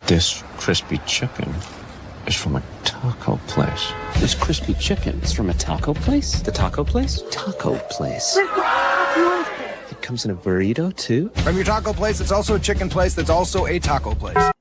This crispy chicken is from a taco place. This crispy chicken is from a taco place? The taco place? Taco place. It comes in a burrito, too? From your taco place, it's also a chicken place that's also a taco place.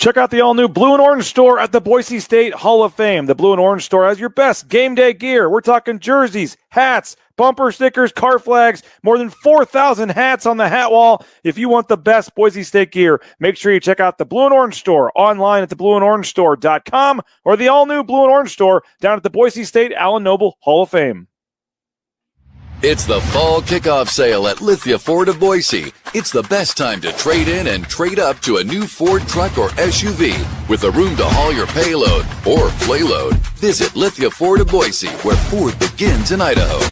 Check out the all-new Blue and Orange store at the Boise State Hall of Fame. The Blue and Orange store has your best game day gear. We're talking jerseys, hats, bumper stickers, car flags, more than 4,000 hats on the hat wall. If you want the best Boise State gear, make sure you check out the Blue and Orange store online at theblueandorangestore.com or the all-new Blue and Orange store down at the Boise State Allen Noble Hall of Fame. It's the fall kickoff sale at Lithia Ford of Boise. It's the best time to trade in and trade up to a new Ford truck or SUV with the room to haul your payload or playload. Visit Lithia Ford of Boise, where Ford begins in Idaho.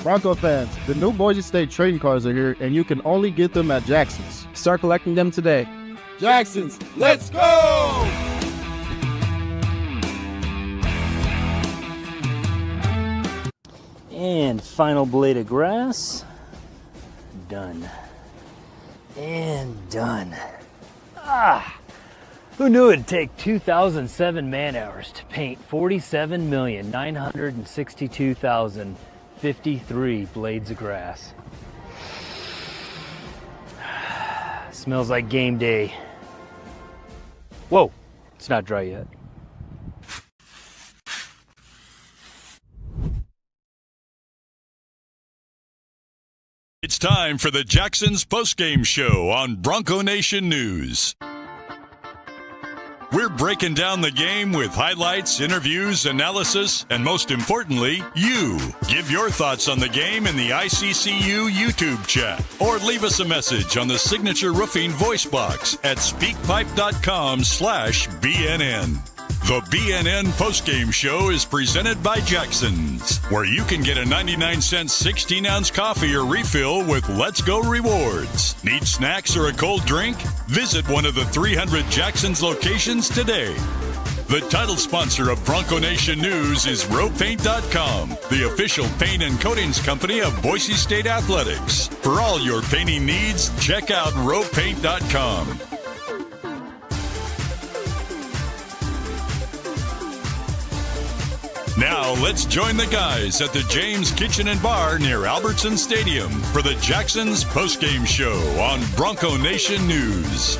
Bronco fans, the new Boise State trading cards are here, and you can only get them at Jackson's. Start collecting them today. Jackson's, let's go! And final blade of grass. Done. And done. Who knew it'd take 2,007 man-hours to paint 47,962,053 blades of grass? Smells like game day. Whoa, it's not dry yet. It's time for the Jackson's Postgame Show on Bronco Nation News. We're breaking down the game with highlights, interviews, analysis, and most importantly, you. Give your thoughts on the game in the ICCU YouTube chat, or leave us a message on the Signature Roofing voice box at speakpipe.com/BNN. The BNN Postgame Show is presented by Jackson's, where you can get a 99-cent 16-ounce coffee or refill with Let's Go Rewards. Need snacks or a cold drink? Visit one of the 300 Jackson's locations today. The title sponsor of Bronco Nation News is RowPaint.com, the official paint and coatings company of Boise State Athletics. For all your painting needs, check out RowPaint.com. Now, let's join the guys at the James Kitchen and Bar near Albertsons Stadium for the Jackson's Postgame Show on Bronco Nation News.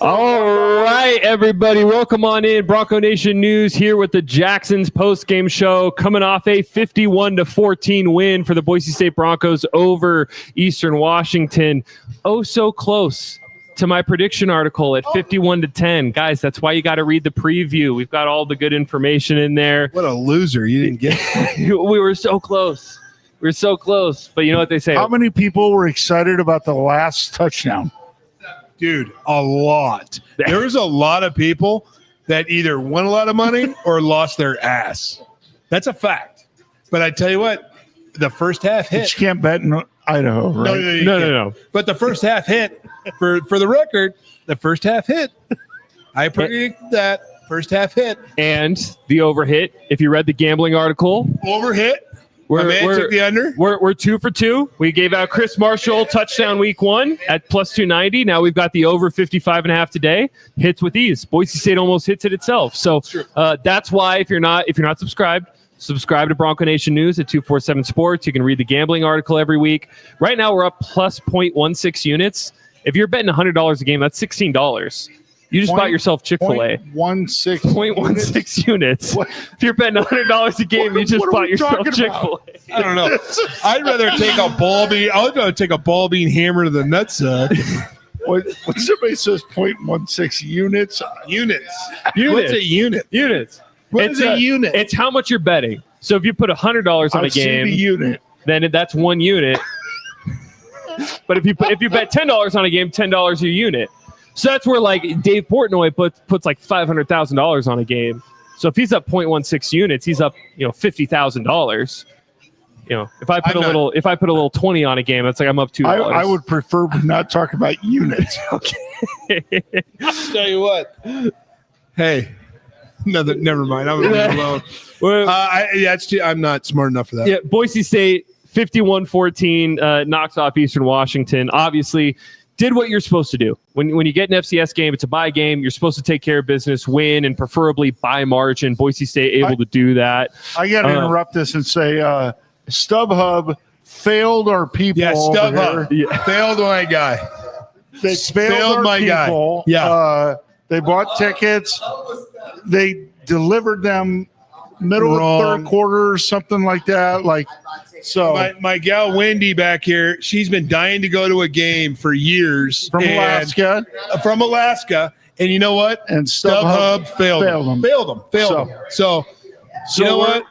All right, everybody, welcome on in. Bronco Nation News here with the Jackson's Postgame Show, coming off a 51-14 win for the Boise State Broncos over Eastern Washington. Oh, so close to my prediction article at 51-10. Guys, that's why you got to read the preview. We've got all the good information in there. What a loser. You didn't get it. We were so close. We were so close. But you know what they say? How many people were excited about the last touchdown? Dude, a lot. There was a lot of people that either won a lot of money or lost their ass. That's a fact. But I tell you what, the first half hit. But you can't bet in Idaho, right? No. But the first half hit, for the record, the first half hit. I predict that first half hit. And the overhit, if you read the gambling article. Overhit. Took the under. We're 2 for 2. We gave out Chris Marshall touchdown week 1 at plus 290. Now we've got the over 55.5 today. Hits with ease. Boise State almost hits it itself. So that's why if you're not subscribed, subscribe to Bronco Nation News at 247 Sports. You can read the gambling article every week. Right now we're up plus 0.16 units. If you're betting $100 a game, that's $16. You just bought yourself Chick-fil-A. 0.16 units. What? If you're betting $100 a game, you just bought yourself Chick-fil-A. I don't know. I'd rather take a ball bean. I'd rather take a ball bean hammer to the nutsack. When somebody says 0.16 units. What's a unit? Units. What is a unit? It's how much you're betting. So if you put $100 on a game, the unit. then that's 1 unit. But if you bet $10 on a game, $10 a unit. So that's where like Dave Portnoy puts like $500,000 on a game. So if he's up 0.16 units, he's up $50,000. If I put a little 20 on a game, that's like I'm up $2. I would prefer not talk about units. Okay. I'll tell you what. Hey, never mind. I'm alone. I'm not smart enough for that. Yeah, Boise State 51-14 knocks off Eastern Washington. Obviously, did what you're supposed to do. When you get an FCS game, it's a bye game. You're supposed to take care of business, win, and preferably by margin. Boise State able to do that. I got to interrupt this and say StubHub failed our people. Yeah, StubHub failed my guy. They failed my people. Guy. Yeah. They bought tickets. They delivered them middle of third quarter or something like that. So my gal Wendy back here, she's been dying to go to a game for years from Alaska. And you know what? And StubHub failed them. So you know what?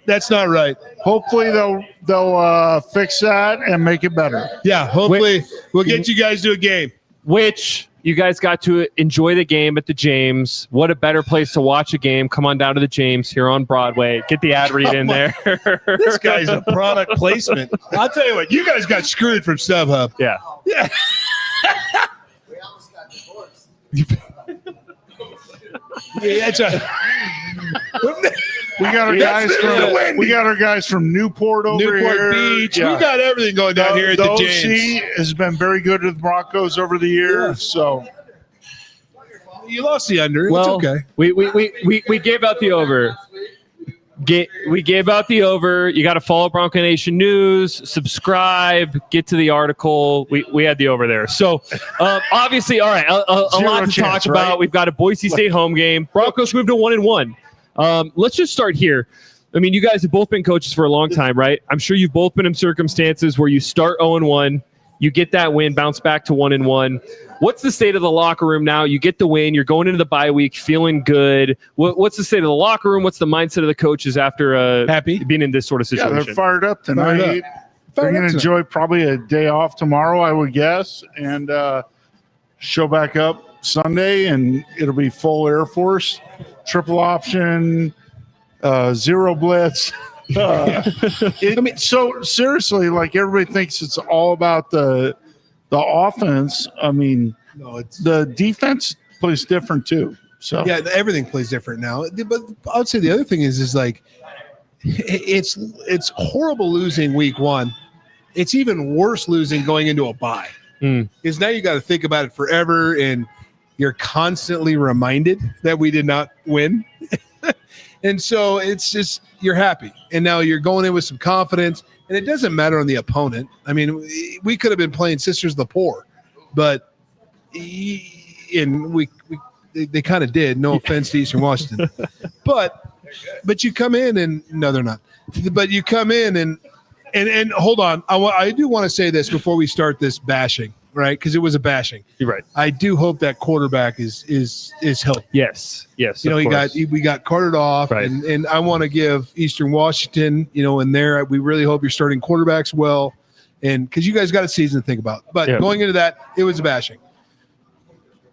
That's not right. Hopefully they'll fix that and make it better. Yeah, hopefully we'll get you guys to a game. Which you guys got to enjoy the game at the James. What a better place to watch a game. Come on down to the James here on Broadway. Get the ad read in there. This guy's a product placement. I'll tell you what, you guys got screwed from StubHub. Yeah. Yeah. We almost got divorced. We got our guys from Newport over Newport here. Beach. Yeah. We got everything going down here at the James. OC has been very good with Broncos over the years. So you lost the under. Well, it's okay. We gave out the over. We gave out the over. You got to follow Bronco Nation News, subscribe, get to the article. We had the over there. So obviously, all right, a lot to talk about. We've got a Boise State home game. Broncos moved to 1-1. Let's just start here. I mean, you guys have both been coaches for a long time, right? I'm sure you've both been in circumstances where you start 0-1, you get that win, bounce back to 1-1. What's the state of the locker room now? You get the win. You're going into the bye week feeling good. What's the state of the locker room? What's the mindset of the coaches after happy being in this sort of situation? Yeah, they're fired up tonight. They're going to enjoy probably a day off tomorrow, I would guess, and show back up Sunday, and it'll be full Air Force, triple option, zero blitz. So seriously, like everybody thinks it's all about the offense. I mean, no, the defense plays different too. So yeah, everything plays different now. But I would say the other thing is like it's horrible losing week one. It's even worse losing going into a bye. Because now you got to think about it forever, and you're constantly reminded that we did not win. And so it's just you're happy, and now you're going in with some confidence. And it doesn't matter on the opponent. I mean, we could have been playing Sisters of the Poor, but they kind of did. No offense to Eastern Washington, but you come in and no, they're not. But you come in and hold on. I do want to say this before we start this bashing, right? Because it was a bashing. You're right. I do hope that quarterback is healthy. Yes. You know, we got carted off, right. and I want to give Eastern Washington, in there. We really hope you're starting quarterbacks well, and because you guys got a season to think about. But going into that, it was a bashing.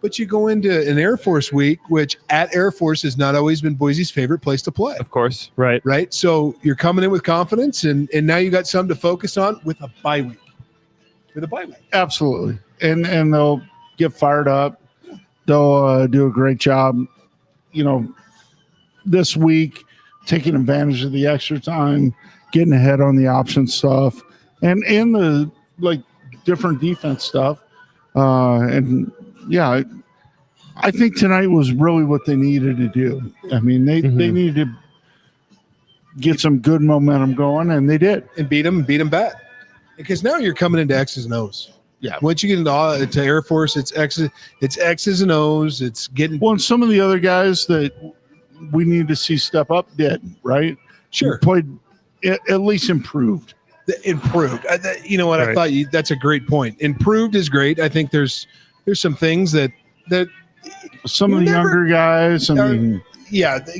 But you go into an Air Force week, which at Air Force has not always been Boise's favorite place to play. Of course, right. So you're coming in with confidence, and now you got something to focus on with a bye week. Absolutely, and they'll get fired up. They'll do a great job, this week, taking advantage of the extra time, getting ahead on the option stuff, and the different defense stuff. And yeah, I think tonight was really what they needed to do. I mean, they needed to get some good momentum going, and they did, and beat them bad. Because now you're coming into X's and O's. Yeah. Once you get into Air Force, it's X's and O's. It's getting and some of the other guys that we need to see step up did, right? Sure. Played at least improved. Improved. You know what? Right. I thought that's a great point. Improved is great. I think there's some things that some of the younger guys. They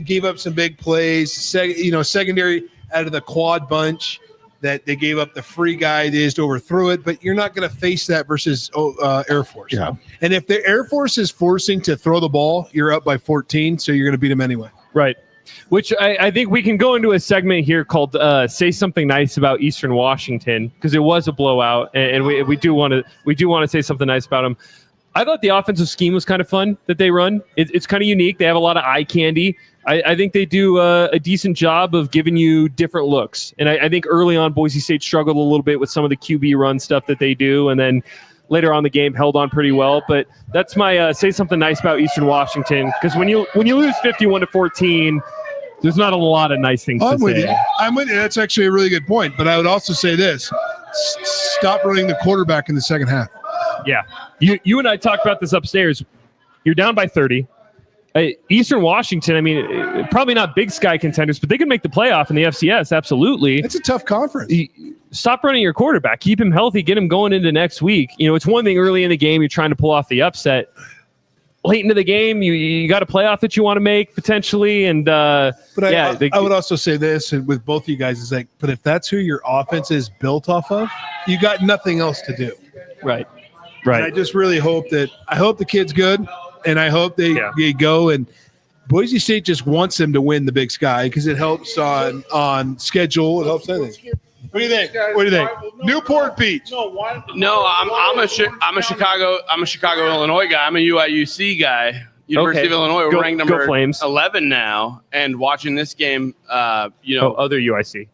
gave up some big plays. Secondary out of the quad bunch. that they gave up the free guy. They just overthrew it. But you're not going to face that versus Air Force. Yeah. And if the Air Force is forcing to throw the ball, you're up by 14, so you're going to beat them anyway. Right. Which I think we can go into a segment here called "Say Something Nice About Eastern Washington" because it was a blowout, and we do want to say something nice about them. I thought the offensive scheme was kind of fun that they run. It's kind of unique. They have a lot of eye candy. I think they do a decent job of giving you different looks. And I think early on, Boise State struggled a little bit with some of the QB run stuff that they do, and then later on the game held on pretty well. But that's my say something nice about Eastern Washington, because when you lose 51-14, there's not a lot of nice things to say. I'm with you. That's actually a really good point. But I would also say this: stop running the quarterback in the second half. Yeah. You and I talked about this upstairs. You're down by 30. Eastern Washington, I mean, probably not Big Sky contenders, but they can make the playoff in the FCS, absolutely. It's a tough conference. Stop running your quarterback. Keep him healthy. Get him going into next week. It's one thing early in the game, you're trying to pull off the upset. Late into the game, you got a playoff that you want to make potentially. And I would also say this, and with both of you guys, is like, but if that's who your offense is built off of, you got nothing else to do. Right. And I just really hope the kid's good, and I hope they go. And Boise State just wants them to win the Big Sky because it helps on schedule. It helps anything. What do you think? Newport Beach. No, I'm a Chicago, Illinois guy. I'm a UIUC guy. University of Illinois. We're ranked number 11 now, and watching this game, other UIC.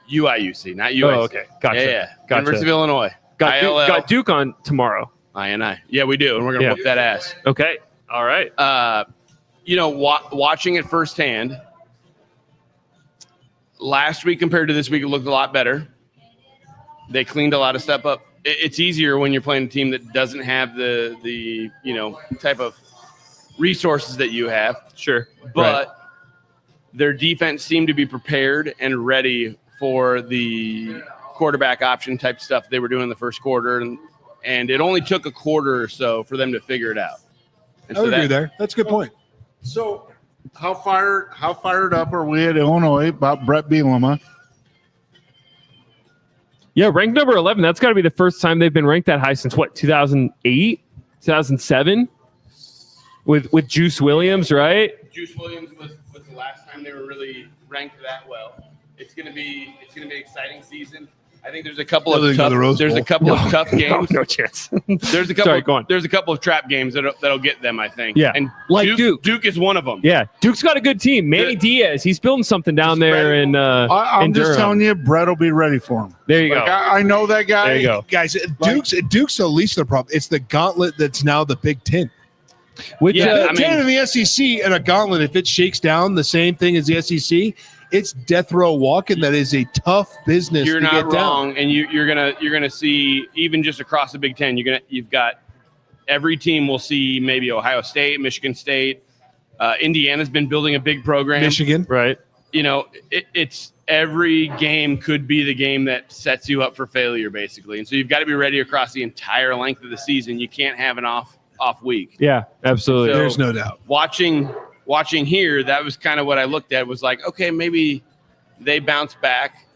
UIUC, not UIC. Oh, okay, gotcha. Yeah. Gotcha. University of Illinois. Got Duke on tomorrow. INI. Yeah, we do, and we're gonna whoop that ass. Okay. All right. Watching it firsthand. Last week compared to this week, it looked a lot better. They cleaned a lot of stuff up. It's easier when you're playing a team that doesn't have the type of resources that you have. Sure. But their defense seemed to be prepared and ready for the quarterback option type stuff they were doing in the first quarter. And it only took a quarter or so for them to figure it out. And I would agree there. That's a good point. So how fired up are we at Illinois about Brett Bielema? Yeah, ranked number 11. That's got to be the first time they've been ranked that high since 2008, 2007 with Juice Williams, right? Juice Williams was the last time they were really ranked that well. It's gonna be an exciting season. I think there's a couple of tough games. No chance. There's a couple of trap games that'll get them, I think. Yeah, and like Duke is one of them. Yeah, Duke's got a good team. Manny Diaz, he's building something down there. And I'm just telling you, Brett will be ready for him. There you go. I know that guy. There you go, guys. Duke's the least of the problem. It's the gauntlet that's now the Big Ten. Which Big Ten and the SEC and a gauntlet. If it shakes down the same thing as the SEC. It's death row walking. That is a tough business. You're to not get wrong, down. and you're gonna see even just across the Big Ten. You've got every team will see maybe Ohio State, Michigan State, Indiana's been building a big program. Michigan, right? It's every game could be the game that sets you up for failure, basically. And so you've got to be ready across the entire length of the season. You can't have an off week. Yeah, absolutely. So there's no doubt. Watching here, that was kind of what I looked at. Was like, okay, maybe they bounce back.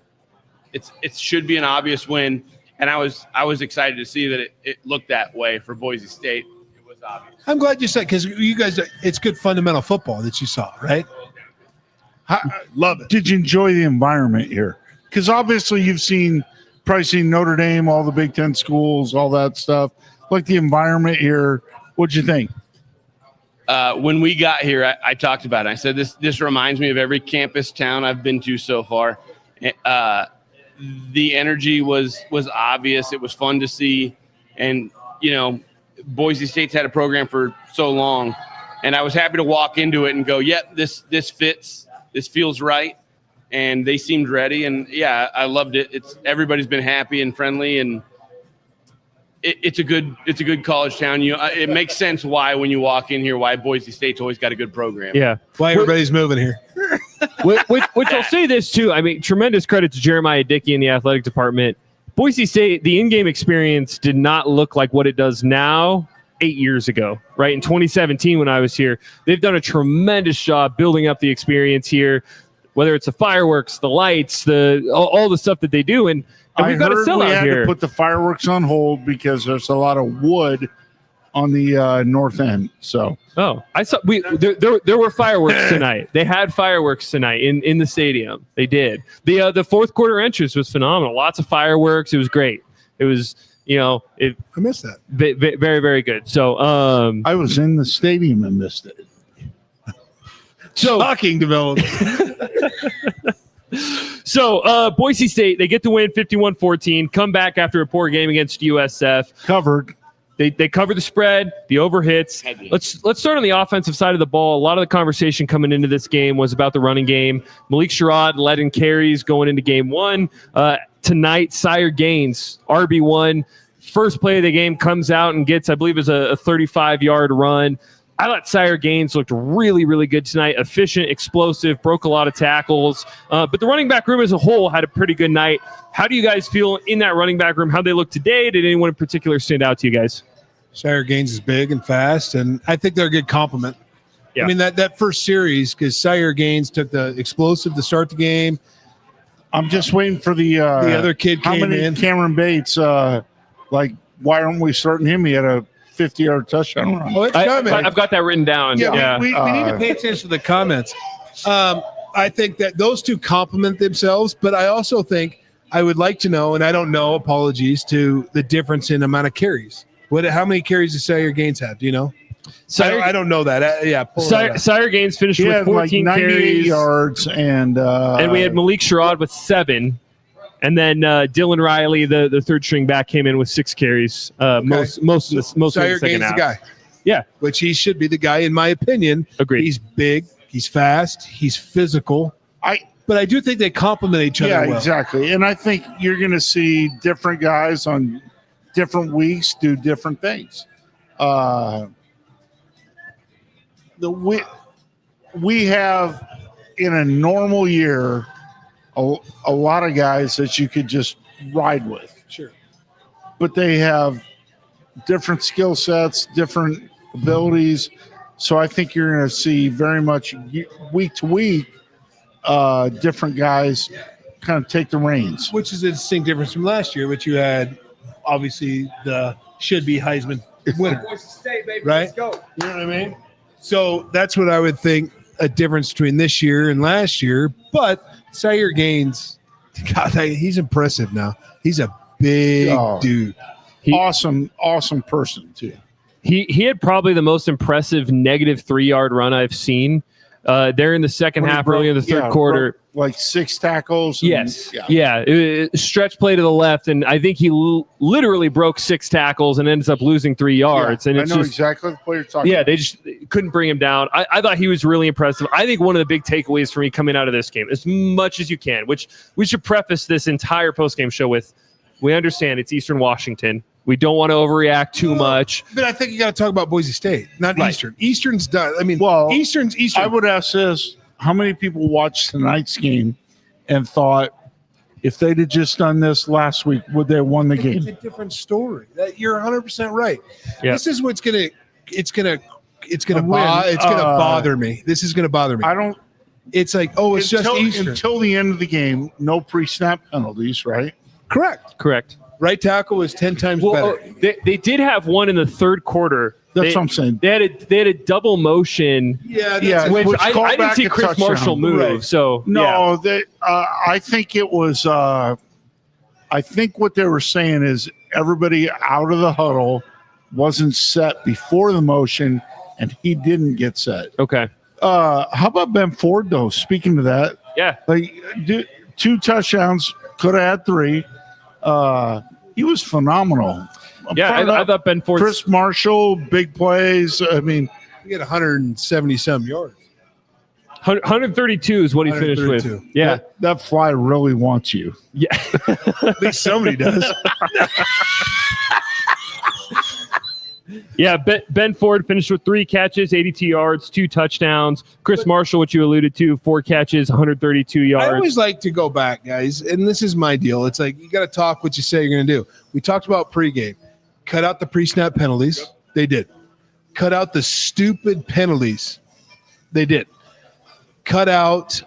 It should be an obvious win, and I was excited to see that it looked that way for Boise State. It was obvious. I'm glad you said, because you guys, it's good fundamental football that you saw, right? I love it. Did you enjoy the environment here? Because obviously you've probably seen Notre Dame, all the Big Ten schools, all that stuff. Like the environment here, what'd you think? When we got here, I talked about it. I said, this reminds me of every campus town I've been to so far. The energy was obvious. It was fun to see. And, Boise State's had a program for so long. And I was happy to walk into it and go, yep, this fits. This feels right. And they seemed ready. And, yeah, I loved it. Everybody's been happy and friendly, and it's a good college town. It makes sense why when you walk in here, why Boise State's always got a good program. Yeah, why everybody's moving here. which I'll say this too. I mean, tremendous credit to Jeremiah Dickey in the athletic department. Boise State, the in-game experience did not look like what it does now 8 years ago, right? In 2017, when I was here, they've done a tremendous job building up the experience here. whether it's the fireworks, the lights, all the stuff that they do, and we've got a sellout we had here. to put the fireworks on hold because there's a lot of wood on the north end. So I saw there were fireworks tonight. They had fireworks tonight in the stadium. They did. The fourth quarter entrance was phenomenal. Lots of fireworks. It was great. It was I missed that. Very, very good. So I was in the stadium and missed it. So shocking development. So Boise State, they get the win 51-14, come back after a poor game against USF. Covered. They cover the spread, the overhits. Let's start on the offensive side of the ball. A lot of the conversation coming into this game was about the running game. Malik Sherrod led in carries going into game one. Tonight, Sire Gaines, RB1, first play of the game, comes out and gets, I believe, is a 35-yard run. I thought Sire Gaines looked really, really good tonight. Efficient, explosive, broke a lot of tackles. But the running back room as a whole had a pretty good night. How do you guys feel in that running back room? How they look today? Did anyone in particular stand out to you guys? Sire Gaines is big and fast, and I think they're a good compliment. Yeah. I mean, that first series, because Sire Gaines took the explosive to start the game. I'm just waiting for the other kid came in. Cameron Bates, why aren't we starting him? He had a 50-yard touchdown run. Oh, it's coming. I've got that written down. Yeah, we need to pay attention to the comments. I think that those two complement themselves, but I also think I would like to know, and I don't know, apologies, to the difference in amount of carries. How many carries does Sire Gaines have? Do you know? I don't know that. Sire Gaines finished with 14 carries, yards, and we had Malik Sherrod with 7. And then Dylan Riley, the third string back, came in with 6 carries. Most of the Sire second Gaines half. the guy. Yeah, which he should be the guy, in my opinion. Agreed. He's big, he's fast, he's physical. But I do think they complement each other well. Yeah, exactly. And I think you're going to see different guys on different weeks do different things. We have, in a normal year, a lot of guys that you could just ride with. Sure. But they have different skill sets, different abilities. So I think you're going to see very much week to week different guys kind of take the reins. Which is a distinct difference from last year, which you had obviously the should-be Heisman winner. Right? Let's go. You know what I mean? So that's what I would think a difference between this year and last year. But Sire Gaines, God, he's impressive now. He's a big dude. Awesome person, too. He had probably the most impressive negative 3-yard run I've seen. There in the second half, early in the third quarter. Like 6 tackles. Yes. Stretch play to the left, and I think he literally broke 6 tackles and ends up losing 3 yards. And I know exactly the play you're talking about. They just couldn't bring him down. I thought he was really impressive. I think one of the big takeaways for me coming out of this game, as much as you can, which we should preface this entire postgame show with, we understand it's Eastern Washington. We don't want to overreact too much. But I think you got to talk about Boise State, not Eastern. Eastern's done. I mean, Eastern's Eastern. I would ask this: how many people watched tonight's game and thought, if they'd have just done this last week, would they have won the game? It's a different story. You're 100% right. Yeah. This is what's gonna bother me. This is gonna bother me. I don't. It's like, it's just Eastern until the end of the game. No pre-snap penalties, right? Correct. Right tackle was 10 times better. They did have one in the third quarter. That's what I'm saying. They had a double motion. Which I didn't see Chris Marshall move. Right. So no, I think it was. I think what they were saying is everybody out of the huddle wasn't set before the motion, and he didn't get set. Okay. How about Ben Ford though? Speaking to that, like 2 touchdowns, could have had 3. He was phenomenal. I thought Ben Ford. Chris Marshall, big plays. I mean, he had 170-some yards. 132 is what he finished with. Yeah. That fly really wants you. Yeah. At least somebody does. Yeah, Ben Ford finished with 3 catches, 82 yards, 2 touchdowns. Chris Marshall, which you alluded to, 4 catches, 132 yards. I always like to go back, guys, and this is my deal. It's like you got to talk what you say you're going to do. We talked about pregame. Cut out the pre-snap penalties. Yep. They did. Cut out the stupid penalties. They did. cut out,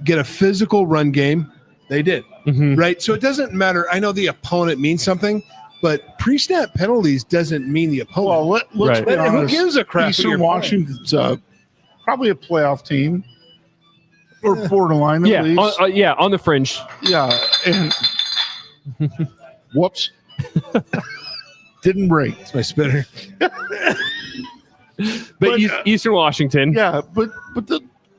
get a physical run game. They did, right? So it doesn't matter. I know the opponent means something, but pre-snap penalties doesn't mean the opponent. Well, let's be honest. Who gives a crap? Eastern Washington's probably a playoff team or borderline at least. On the fringe. Yeah, and whoops, didn't break. It's my spinner. But Eastern Washington. Yeah, but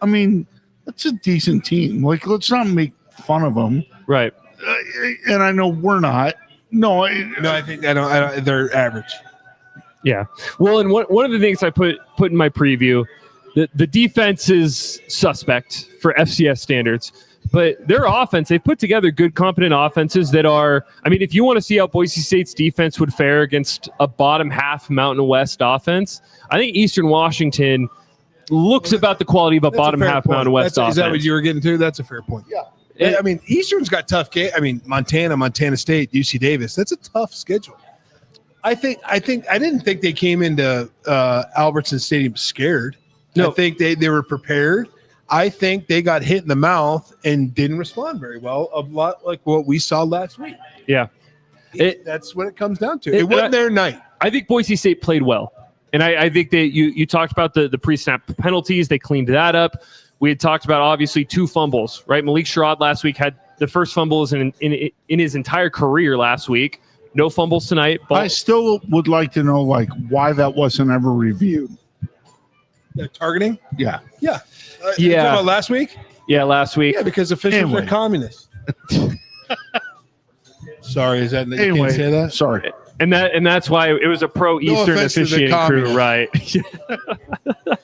I mean, that's a decent team. Like, let's not make fun of them. Right. And I know we're not. No, I think I don't. They're average. Yeah. Well, and one of the things I put in my preview, the defense is suspect for FCS standards, but their offense, they've put together good, competent offenses that are. I mean, if you want to see how Boise State's defense would fare against a bottom half Mountain West offense, I think Eastern Washington looks about the quality of a bottom half point. Mountain West offense. Is that what you were getting to? That's a fair point. Yeah. I mean, Eastern's got tough game. I mean, Montana State, UC Davis. That's a tough schedule. I didn't think they came into Albertsons Stadium scared. No. I think they were prepared. I think they got hit in the mouth and didn't respond very well. A lot like what we saw last week. Yeah. That's what it comes down to. It wasn't their night. I think Boise State played well. And I think that you talked about the pre-snap penalties. They cleaned that up. We had talked about, obviously, 2 fumbles, right? Malik Sherrod last week had the first fumbles in his entire career last week. No fumbles tonight. I still would like to know, like, why that wasn't ever reviewed. Targeting? Yeah. Yeah. You talking about last week? Yeah, last week. Yeah, because officials are communists. Sorry, you can't say that? Sorry. And that's why it was a pro-Eastern officiating crew, right?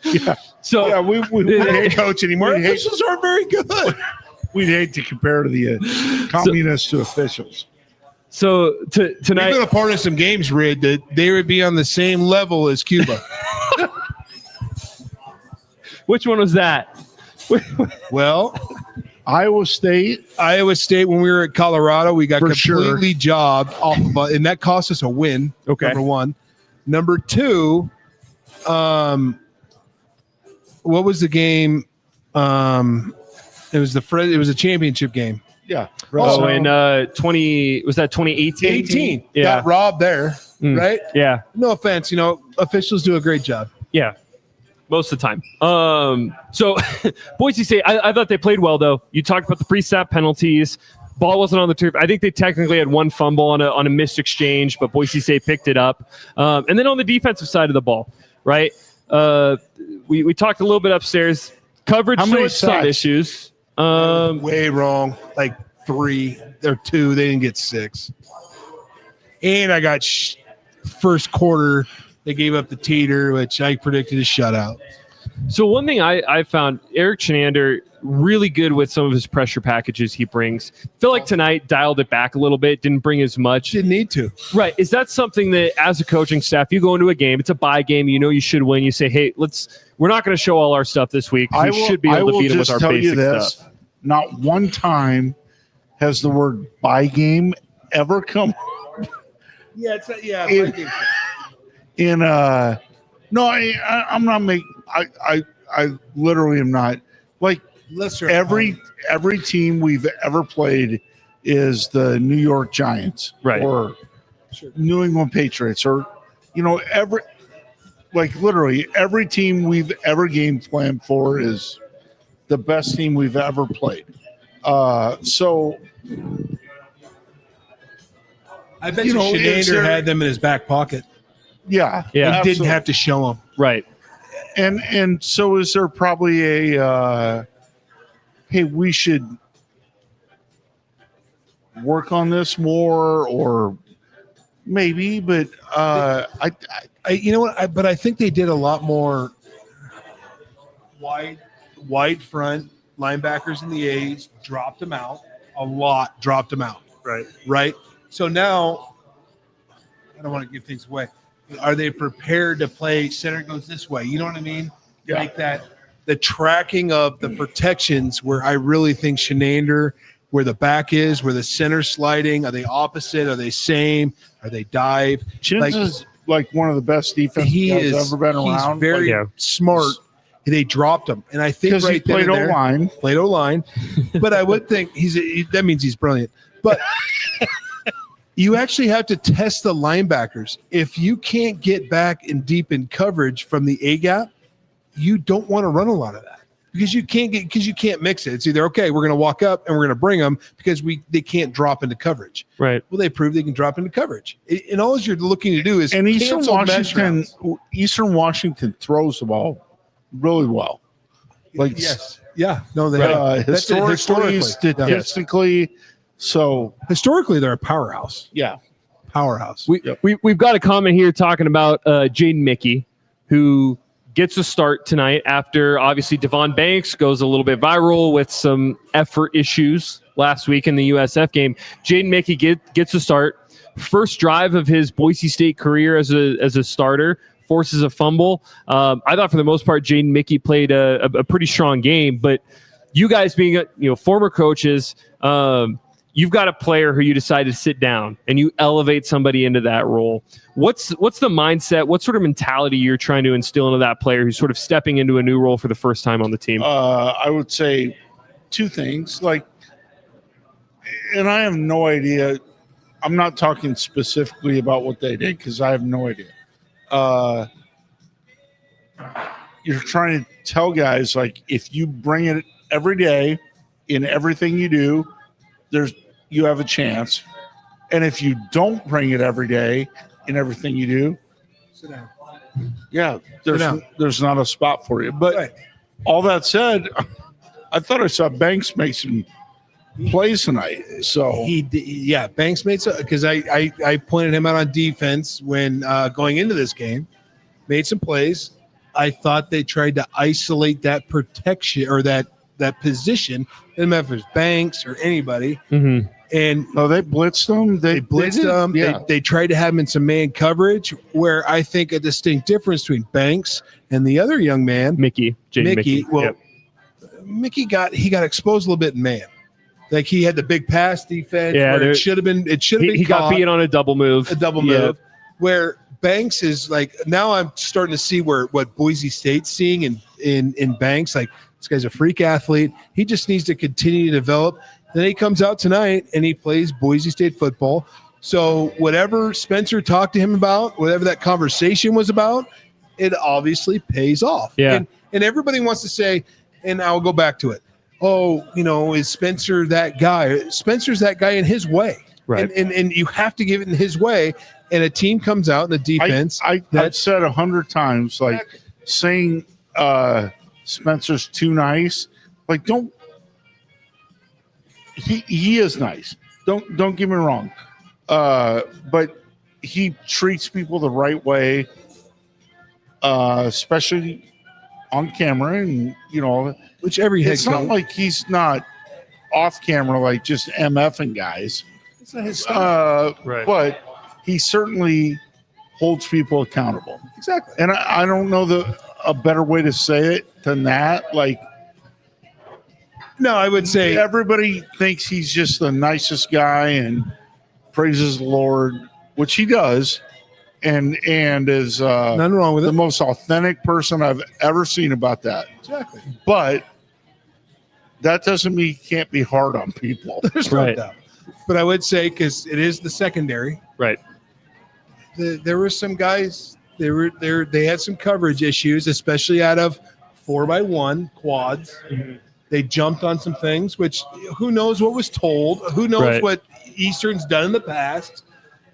Yeah. So yeah, we don't coach anymore. Officials aren't very good. We'd hate to compare to the communists to officials. So tonight, we've been a part of some games, Red, that they would be on the same level as Cuba. Which one was that? Well, Iowa State. When we were at Colorado, we got completely jobbed off of, and that cost us a win. Okay. Number 1. Number 2, what was the game? It was a championship game. Yeah. Oh, in 2018? 18. Yeah. Got robbed there, right? Yeah. No offense, officials do a great job. Yeah. Most of the time. So Boise State, I thought they played well, though. You talked about the pre-snap penalties. Ball wasn't on the turf. I think they technically had 1 fumble on a missed exchange, but Boise State picked it up. And then on the defensive side of the ball, right? We talked a little bit upstairs. Coverage showed some issues. Way wrong. Like 3 or 2. They didn't get 6. And I got first quarter. They gave up the teeter, which I predicted a shutout. So one thing I found, Eric Chenander, really good with some of his pressure packages he brings. Feel like tonight dialed it back a little bit, didn't bring as much. Didn't need to. Right. Is that something that as a coaching staff, you go into a game, it's a bye game, you should win. You say, hey, we're not going to show all our stuff this week. We should be able to beat them with our basic stuff. Not one time has the word bye game ever come up. Yeah, No, I'm not making. I literally am not. Like, every team we've ever played is the New York Giants, right, or New England Patriots, or literally every team we've ever game planned for is the best team we've ever played. So I bet Chenander had them in his back pocket. Yeah. He didn't have to show them. Right. And so is there probably a hey, we should work on this more, or maybe, but I you know what? But I think they did a lot more wide front linebackers in the A's, dropped them out a lot, right. So now I don't want to give things away. Are they prepared to play center goes this way? You know what I mean? Yeah. Like that, the tracking of the protections where I really think Chenander, where the back is, where the center's sliding, are they opposite? Are they same? Are they dive? Chins is like one of the best defense guys ever been around. He's very smart. They dropped him, and I think Because he played O-line. Played O-line, but I would think that means he's brilliant. But you actually have to test the linebackers. If you can't get back and deep in coverage from the A gap, you don't want to run a lot of that because you can't mix it. It's either okay, we're going to walk up and we're going to bring them because they can't drop into coverage. Right. Well, they proved they can drop into coverage, and all you're looking to do is And Eastern cancel Washington throws the ball really well. Like yes, yeah, no, they historically, statistically. So historically, they're a powerhouse. Yeah, powerhouse. We've got a comment here talking about Jaden Mickey, who gets a start tonight after obviously Devon Banks goes a little bit viral with some effort issues last week in the USF game. Jaden Mickey gets a start. First drive of his Boise State career as a starter. Forces a fumble. I thought for the most part, Jaden Mickey played a pretty strong game. But you guys being former coaches, you've got a player who you decide to sit down and you elevate somebody into that role. What's the mindset? What sort of mentality you're trying to instill into that player who's sort of stepping into a new role for the first time on the team? I would say two things. And I have no idea. I'm not talking specifically about what they did because I have no idea. You're trying to tell guys if you bring it every day in everything you do, you have a chance. And if you don't bring it every day in everything you do, sit down. Yeah, there's not a spot for you. But all that said, I thought I saw Banks make some plays tonight. So Banks made some because I pointed him out on defense when going into this game, made some plays. I thought they tried to isolate that protection or that position. Didn't matter if it was Banks or anybody. Mm-hmm. And they blitzed them. They blitzed them. Yeah. They tried to have him in some man coverage. Where I think a distinct difference between Banks and the other young man, Mickey. Well, Mickey got exposed a little bit in man. Like he had the big pass defense. Yeah, where it should have been. He got beat on a double move. Move. Where Banks is now I'm starting to see what Boise State's seeing in Banks. Like this guy's a freak athlete. He just needs to continue to develop. Then he comes out tonight and he plays Boise State football. So whatever Spencer talked to him about, whatever that conversation was about, it obviously pays off. Yeah. And everybody wants to say, and I'll go back to it. Oh, is Spencer that guy? Spencer's that guy in his way. Right. And you have to give it in his way. And a team comes out in the defense. I've said 100 times, saying Spencer's too nice. Don't. He is nice. Don't get me wrong. But he treats people the right way, especially on camera, and which every head it's not like he's not off camera, just MFing guys. It's not his style. Right. But he certainly holds people accountable. Exactly. And I don't know a better way to say it than that. No, I would say everybody thinks he's just the nicest guy and praises the Lord, which he does, and is nothing wrong with the it. most authentic person I've ever seen about that. Exactly. But that doesn't mean he can't be hard on people. There's no doubt. But I would say, because it is the secondary, right? There were some guys. They had some coverage issues, especially out of 4x1 quads. Mm-hmm. They jumped on some things, which who knows what was told? Who knows what Eastern's done in the past?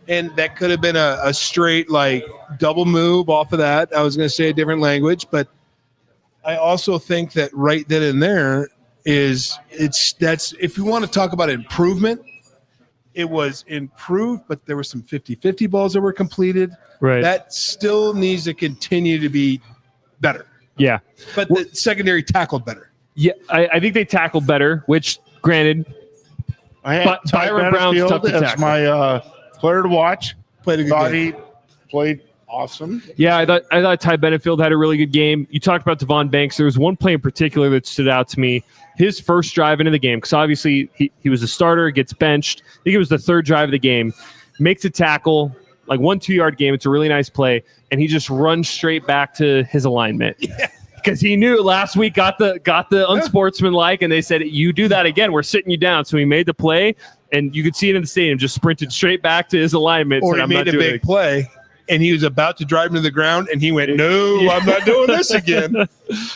And that could have been a straight double move off of that. I was going to say a different language, but I also think that right then and there that's if you want to talk about improvement, it was improved, but there were some 50-50 balls that were completed. Right. That still needs to continue to be better. Yeah. But the secondary tackled better. Yeah, I think they tackled better, which, granted, Byron Brown's tough to tackle. My player to watch. Played a good game. He played awesome. Yeah, I thought Ty Benefield had a really good game. You talked about Devon Banks. There was one play in particular that stood out to me. His first drive into the game, because obviously he was a starter, gets benched. I think it was the third drive of the game. Makes a tackle, 1 2-yard game. It's a really nice play, and he just runs straight back to his alignment. Yeah. because he knew last week got the unsportsmanlike, and they said, you do that again, we're sitting you down. So he made the play, and you could see it in the stadium, just sprinted straight back to his alignment. Or he made a big play, and he was about to drive him to the ground, and he went, no, I'm not doing this again.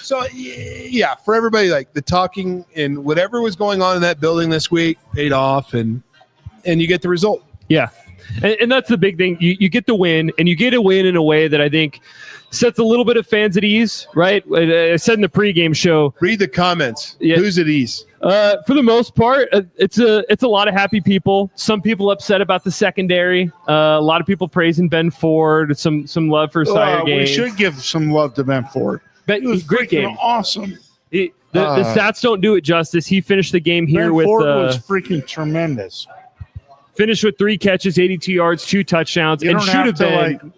So, yeah, for everybody, like the talking and whatever was going on in that building this week paid off, and you get the result. Yeah. And that's the big thing. You get the win, and you get a win in a way that I think sets a little bit of fans at ease, right? I said in the pregame show. Read the comments. Yeah. Who's at ease? For the most part, it's a lot of happy people. Some people upset about the secondary. A lot of people praising Ben Ford. Some love for Sire Gaines. We should give some love to Ben Ford. But It was great game. awesome. The stats don't do it justice. He finished the game here Ben with Ford was freaking tremendous. finished with 3 catches, 82 yards, 2 touchdowns, and should have been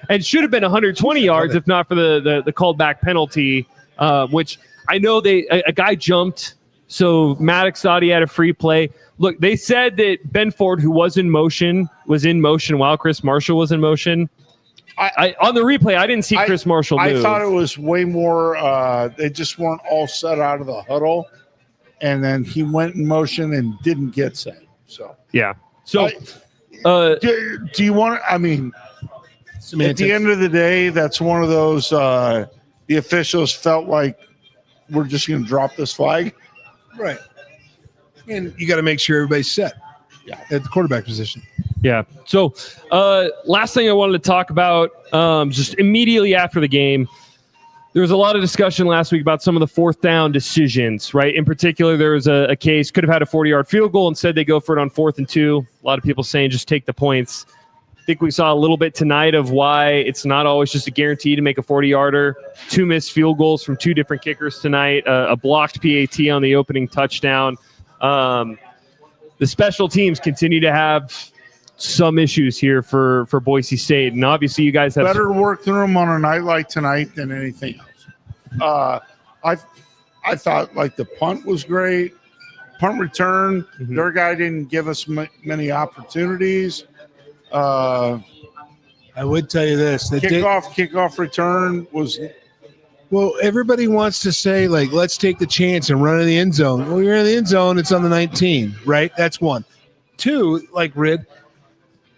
and should have been 120 yards if not for the called back penalty, which I know a guy jumped, so Maddox thought he had a free play. Look, they said that Ben Ford, who was in motion while Chris Marshall was in motion. On the replay, I didn't see Chris Marshall move. I thought it was way more. They just weren't all set out of the huddle, and then he went in motion and didn't get set. So yeah. So do you want? I mean, semantics. At the end of the day, that's one of those. The officials felt like we're just going to drop this flag, right? And you got to make sure everybody's set. Yeah, at the quarterback position. Yeah. So, last thing I wanted to talk about, just immediately after the game, there was a lot of discussion last week about some of the 4th down decisions, right? In particular, there was a case, could have had a 40-yard field goal. Instead, they go for it on 4th and 2. A lot of people saying just take the points. I think we saw a little bit tonight of why it's not always just a guarantee to make a 40-yarder. 2 missed field goals from 2 different kickers tonight, a blocked PAT on the opening touchdown. The special teams continue to have some issues here for Boise State, and obviously you guys have better work through them on a night like tonight than anything else. I thought like the punt was great, punt return. Their guy didn't give us many opportunities. I would tell you this: the kickoff return was. Well, everybody wants to say, like, let's take the chance and run in the end zone. Well, you're in the end zone. It's on the 19, right? That's 1. 2, like Rid,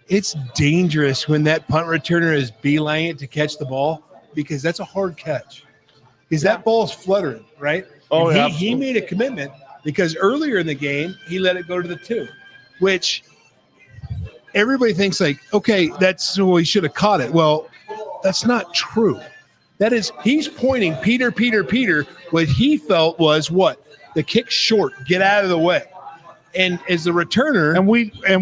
it's dangerous when that punt returner is beelining it to catch the ball because that's a hard catch. Because that ball's fluttering, right? Oh, yeah. He made a commitment because earlier in the game, he let it go to the 2, which everybody thinks, like, okay, he should have caught it. Well, that's not true. That is, he's pointing, Peter. What he felt was what? The kick short, get out of the way. And as the returner. And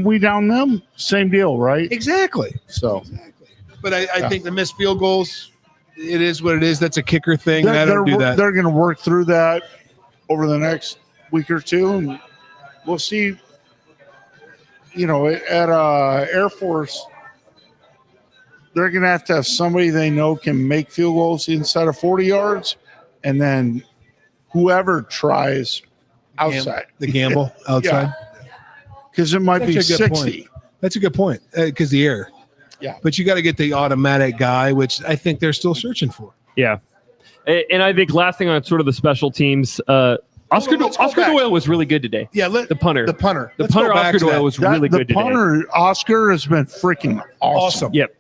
we down them, same deal, right? Exactly. So. Exactly. But I think the missed field goals, it is what it is. That's a kicker thing. I don't do that. They're going to work through that over the next week or two. And we'll see, at Air Force, they're going to have somebody they know can make field goals inside of 40 yards, and then whoever tries outside. The gamble outside. Because it might be 60. That's a good point, because the air. Yeah. But you got to get the automatic guy, which I think they're still searching for. Yeah. And I think last thing on sort of the special teams, Oscar Doyle was really good today. Yeah, the punter. The punter. The punter, Oscar Doyle, was really good today. The punter, Oscar, has been freaking awesome. Yep.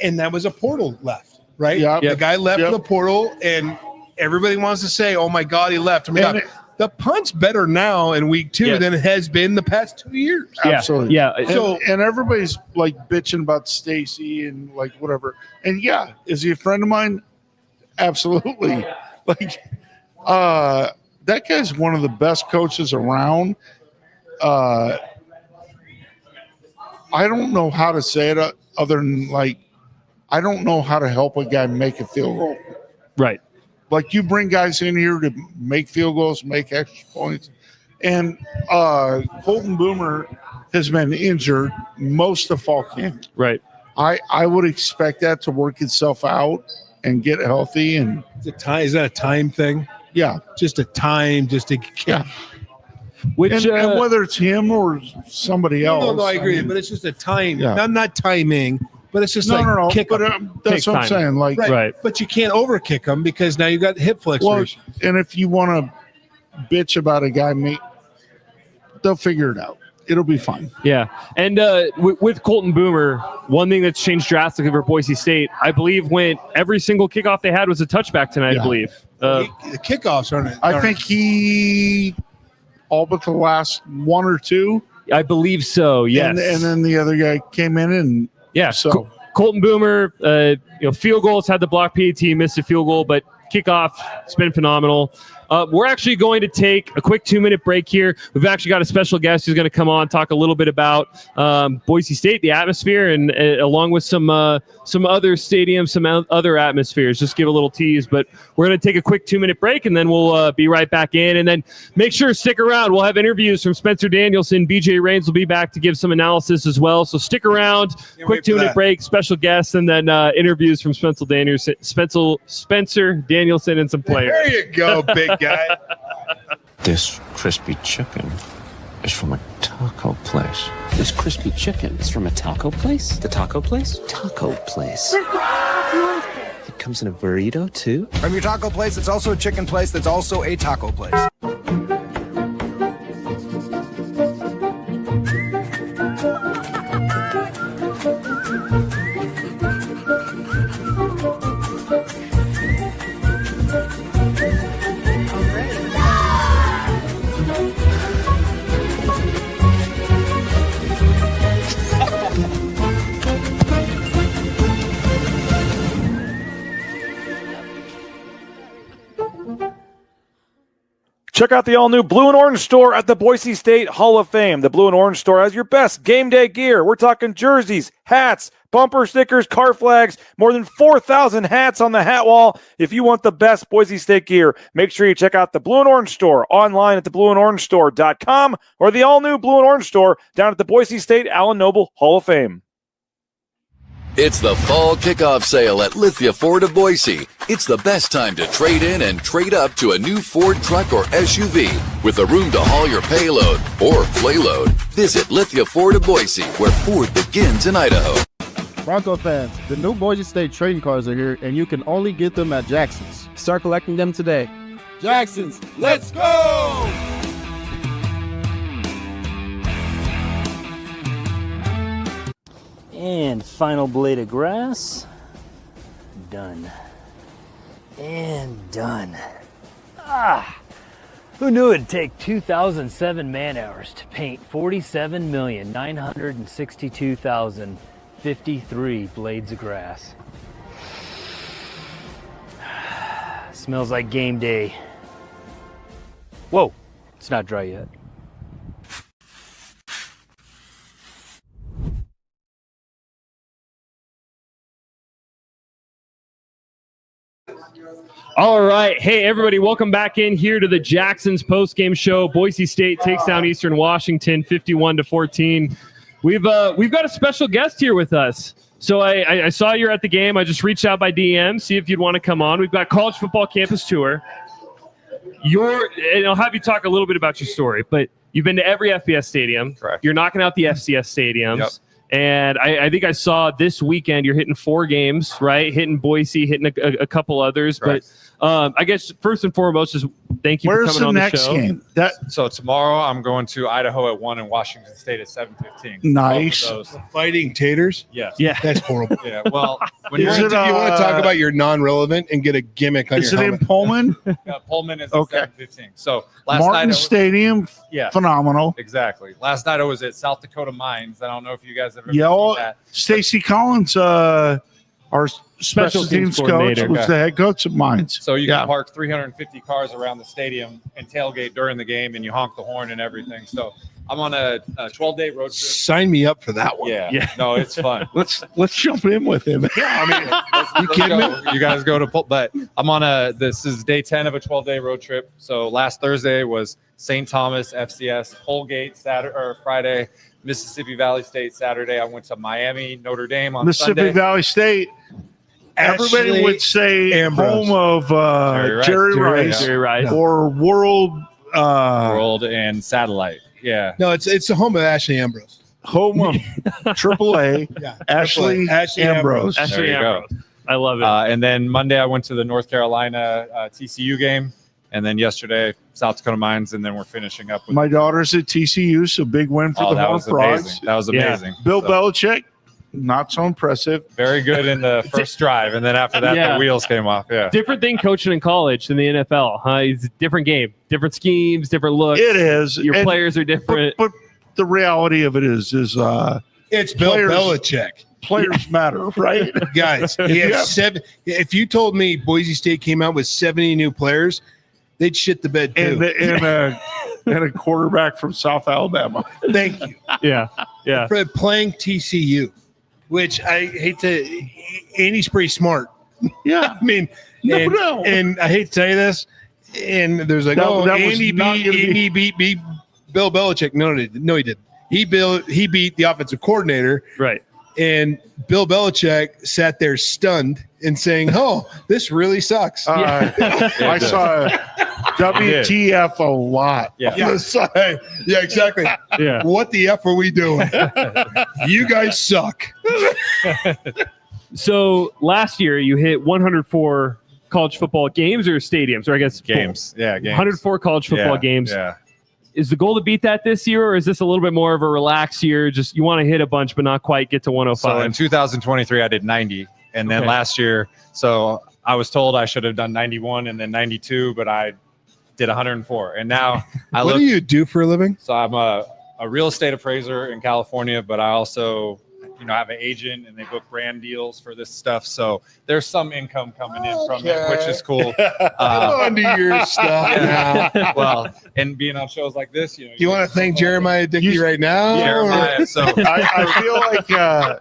And that was a portal left, right? Yeah. The guy left the portal, and everybody wants to say, oh, my God, he left. The punt's better now in week 2 than it has been the past 2 years. Absolutely. Yeah. And everybody's like bitching about Stacy and like whatever. And yeah, is he a friend of mine? Absolutely. Like, that guy's one of the best coaches around. I don't know how to say it other than like, I don't know how to help a guy make a field goal. Right. Like, you bring guys in here to make field goals, make extra points. And Colton Boomer has been injured most of fall camp. Right. I would expect that to work itself out and get healthy. And is that a time thing? Yeah. Just a time, just to yeah. Which and whether it's him or somebody else. No, I agree. But it's just a time. Yeah. I'm not timing. But it's just no. kick But 'em. that's Takes what I'm time. saying. Like, Right. But you can't overkick them because now you got hip flexion. and if you want to bitch about a guy, they'll figure it out. It'll be fine. Yeah. And with Colton Boomer, one thing that's changed drastically for Boise State, I believe every single kickoff they had was a touchback tonight, I believe. The kickoffs aren't. I think he all but the last one or two. I believe so, yes. And then the other guy came in and so Colton Boomer, field goals, had the block PAT, missed a field goal, but kickoff, it's been phenomenal. We're actually going to take a quick 2-minute break here. We've actually got a special guest who's going to come on, talk a little bit about Boise State, the atmosphere, and along with some other stadiums, some other atmospheres. Just give a little tease, but we're going to take a quick 2-minute break, and then we'll be right back in. And then make sure to stick around. We'll have interviews from Spencer Danielson. B.J. Rains will be back to give some analysis as well. So stick around. Quick 2-minute break, special guests, and then interviews from Spencer Danielson and some players. There you go, big guy. This crispy chicken is from a taco place. This crispy chicken is from a taco place? The taco place? Taco place. It comes in a burrito, too? From your taco place, it's also a chicken place that's also a taco place. Check out the all-new Blue and Orange store at the Boise State Hall of Fame. The Blue and Orange store has your best game day gear. We're talking jerseys, hats, bumper stickers, car flags, more than 4,000 hats on the hat wall. If you want the best Boise State gear, make sure you check out the Blue and Orange store online at theblueandorangestore.com or the all-new Blue and Orange store down at the Boise State Allen Noble Hall of Fame. It's the fall kickoff sale at Lithia Ford of Boise. It's the best time to trade in and trade up to a new Ford truck or SUV with a room to haul your payload or playload. Visit Lithia Ford of Boise, where Ford begins in Idaho. Bronco fans, the new Boise State trading cards are here, and you can only get them at Jackson's. Start collecting them today. Jackson's, let's go! And final blade of grass. Done. And done. Who knew it'd take 2,007 man-hours to paint 47,962,053 blades of grass? Smells like game day. Whoa, it's not dry yet. All right. Hey, everybody. Welcome back in here to the Jackson's Postgame Show. Boise State takes down Eastern Washington 51-14. We've got a special guest here with us. So I saw you're at the game. I just reached out by DM, see if you'd want to come on. We've got College Football Campus Tour. And I'll have you talk a little bit about your story, but you've been to every FBS stadium. Correct. You're knocking out the FCS stadiums. Yep. And I think I saw this weekend you're hitting 4 games, right? Hitting Boise, hitting a couple others. Correct. But I guess first and foremost, just thank you for coming on the show. Where's the next game? So tomorrow I'm going to Idaho at 1 and Washington State at 7:15. Nice. Fighting taters? Yes. Yeah. That's horrible. Yeah. Well, when you want to talk about your non-relevant and get a gimmick on your helmet. Is it in Pullman? Pullman is Okay. at 7:15. So last Martin night Stadium, yeah, phenomenal. Exactly. Last night I was at South Dakota Mines. I don't know if you guys have ever Yeah, seen that. Stacy Collins, our special teams coach, was the head coach of Mines. So you can park 350 cars around the stadium and tailgate during the game, and you honk the horn and everything. So I'm on a 12-day road trip. Sign me up for that one. Yeah. No, it's fun. Let's jump in with him. Yeah, I mean, you kidding me? You guys go to, but I'm on this is day 10 of a 12-day road trip. So last Thursday was St. Thomas, FCS, Holgate, Friday, Mississippi Valley State Saturday. I went to Miami, Notre Dame on Mississippi Sunday. Valley State. Everybody would say Ambrose. home of Jerry Rice or World and Satellite. Yeah. No, it's the home of Ashley Ambrose. home of AAA, Ashley Ambrose. Ashley There you go. Ambrose. I love it. And then Monday I went to the North Carolina TCU game, and then yesterday South Dakota Mines, and then we're finishing up with My daughter's at TCU, so big win for the that Horned was Frogs. amazing. That was amazing. Bill Belichick, not so impressive. Very good in the first drive, and then after that the wheels came off. Yeah. Different thing coaching in college than the NFL, huh? It's a different game, different schemes, different looks. It is. Your And- players are different. But the reality of it is it's Bill players- Belichick. Players matter, right? Guys, if you told me Boise State came out with 70 new players, they'd shit the bed too. And a quarterback from South Alabama. Thank you. Yeah. For playing TCU, which I hate to. Andy's pretty smart. Yeah. I mean, and I hate to tell you this, and there's like, Andy beat Bill Belichick. No, he didn't. He beat the offensive coordinator. Right. And Bill Belichick sat there stunned and saying, "Oh, this really sucks." I saw WTF a lot. Yeah, exactly. Yeah. What the F are we doing? You guys suck. So last year you hit 104 college football games or stadiums, or I guess Games. Yeah, games. 104 college football games. Yeah. Is the goal to beat that this year, or is this a little bit more of a relaxed year? Just you want to hit a bunch, but not quite get to 105. So in 2023, I did 90, and then last year, so I was told I should have done 91 and then 92, but I did 104. And now What do you do for a living? So I'm a real estate appraiser in California, but I also, have an agent, and they book brand deals for this stuff. So there's some income coming in from it, which is cool. On to your stuff now. Well, and being on shows like this, Do you want to thank Jeremiah Dickey right now? Jeremiah, so I feel like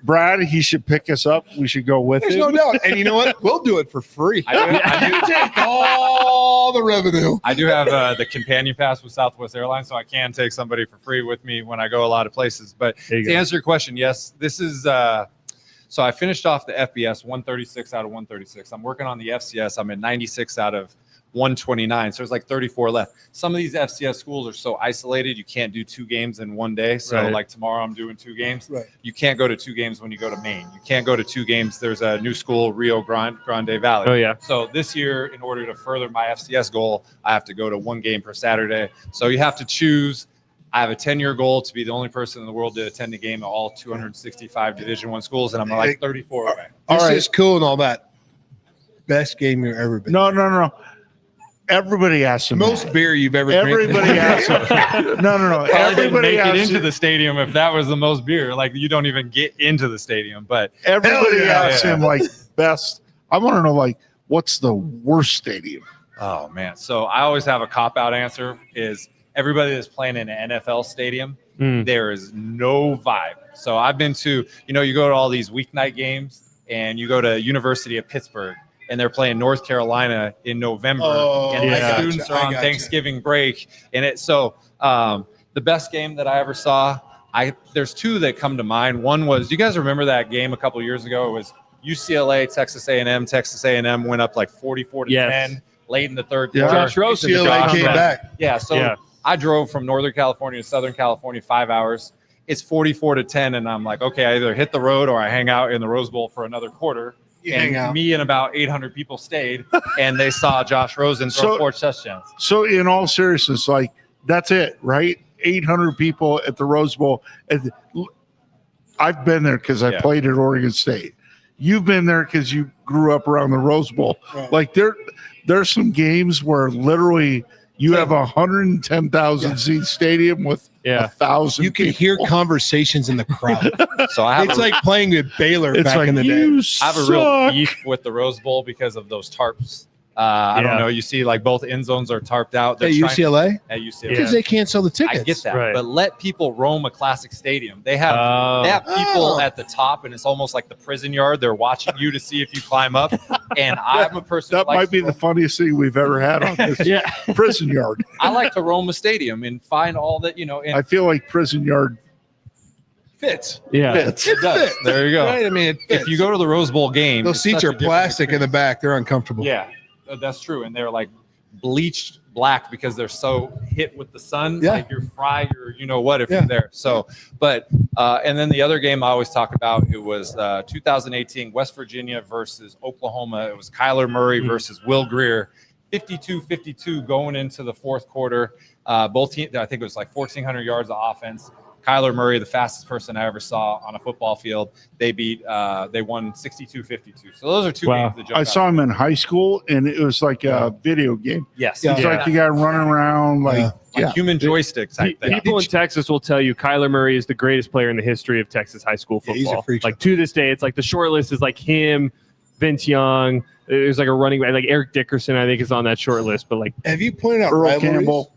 Brad, he should pick us up. We should go with There's him. no doubt. And you know what? We'll do it for free. I do Take all the revenue. I do have the companion pass with Southwest Airlines, so I can take somebody for free with me when I go a lot of places. But to answer your question, yes, this is so I finished off the FBS 136 out of 136. I'm working on the FCS. I'm at 96 out of 129. So there's like 34 left. Some of these FCS schools are so isolated, you can't do 2 games in one day. So like tomorrow I'm doing 2 games. Right. You can't go to 2 games when you go to Maine. You can't go to 2 games. There's a new school, Rio Grande Valley. Oh, yeah. So this year, in order to further my FCS goal, I have to go to 1 game per Saturday. So you have to choose. I have a 10-year goal to be the only person in the world to attend a game at all 265 Division I schools, and I'm like 34 away. This is cool and all that. Best game you've ever been. No. Everybody asks him. Most beer you've ever drank. Everybody asks him. No. Probably Everybody didn't make it asks into the stadium if that was the most beer. Like, you don't even get into the stadium. But Everybody asks him, like, best. I want to know, like, what's the worst stadium? Oh, man. So I always have a cop-out answer is everybody that's playing in an NFL stadium, there is no vibe. So I've been to, you go to all these weeknight games, and you go to University of Pittsburgh, and they're playing North Carolina in November, and my students are on Thanksgiving break. And the best game that I ever saw, there's 2 that come to mind. One was, do you guys remember that game a couple years ago? It was UCLA, Texas A&M. Texas A&M went up like 44-10 late in the third quarter. Josh Rosen came back. Yeah, so I drove from Northern California to Southern California 5 hours. It's 44-10, and I'm like, okay, I either hit the road or I hang out in the Rose Bowl for another quarter. And me and about 800 people stayed, and they saw Josh Rosen throw 4 touchdowns. So in all seriousness, like, that's it, right? 800 people at the Rose Bowl. I've been there because I played at Oregon State. You've been there because you grew up around the Rose Bowl. Right. Like, there's some games where literally you have 110,000 seat stadium with 1,000. You can hear conversations in the crowd. So it's like playing with Baylor back in the day. I have a real beef with the Rose Bowl because of those tarps. I don't know. You see, like, both end zones are tarped out. At UCLA? At UCLA. Because they can't sell the tickets. I get that. But let people roam a classic stadium. They have people at the top, and it's almost like the prison yard. They're watching you to see if you climb up. And I'm a person that might be the funniest thing we've ever had on this prison yard. I like to roam a stadium and find all that, And I feel like prison yard fits. Yeah. Fits. It does. There you go. Right? I mean, it fits. If you go to the Rose Bowl game, those seats are plastic in the back. They're uncomfortable. Yeah, that's true. And they're like bleached black because they're so hit with the sun. Yeah. Like you're fried or you know what if you're there. So, but and then the other game I always talk about, it was 2018 West Virginia versus Oklahoma. It was Kyler Murray versus Will Grier. 52-52 going into the fourth quarter. Both teams, I think it was like 1,400 yards of offense. Kyler Murray, the fastest person I ever saw on a football field. They won 62-52. So those are two games that jumped I saw him in high school, and it was like a video game. Yes. It's like the guy running around like human joystick type thing. People in Texas will tell you Kyler Murray is the greatest player in the history of Texas high school football. he's a freak show. Like to this day, it's like the short list is like him, Vince Young. There's like a running back, like Eric Dickerson, I think is on that short list. But like, have you pointed out Earl rivalries? Campbell?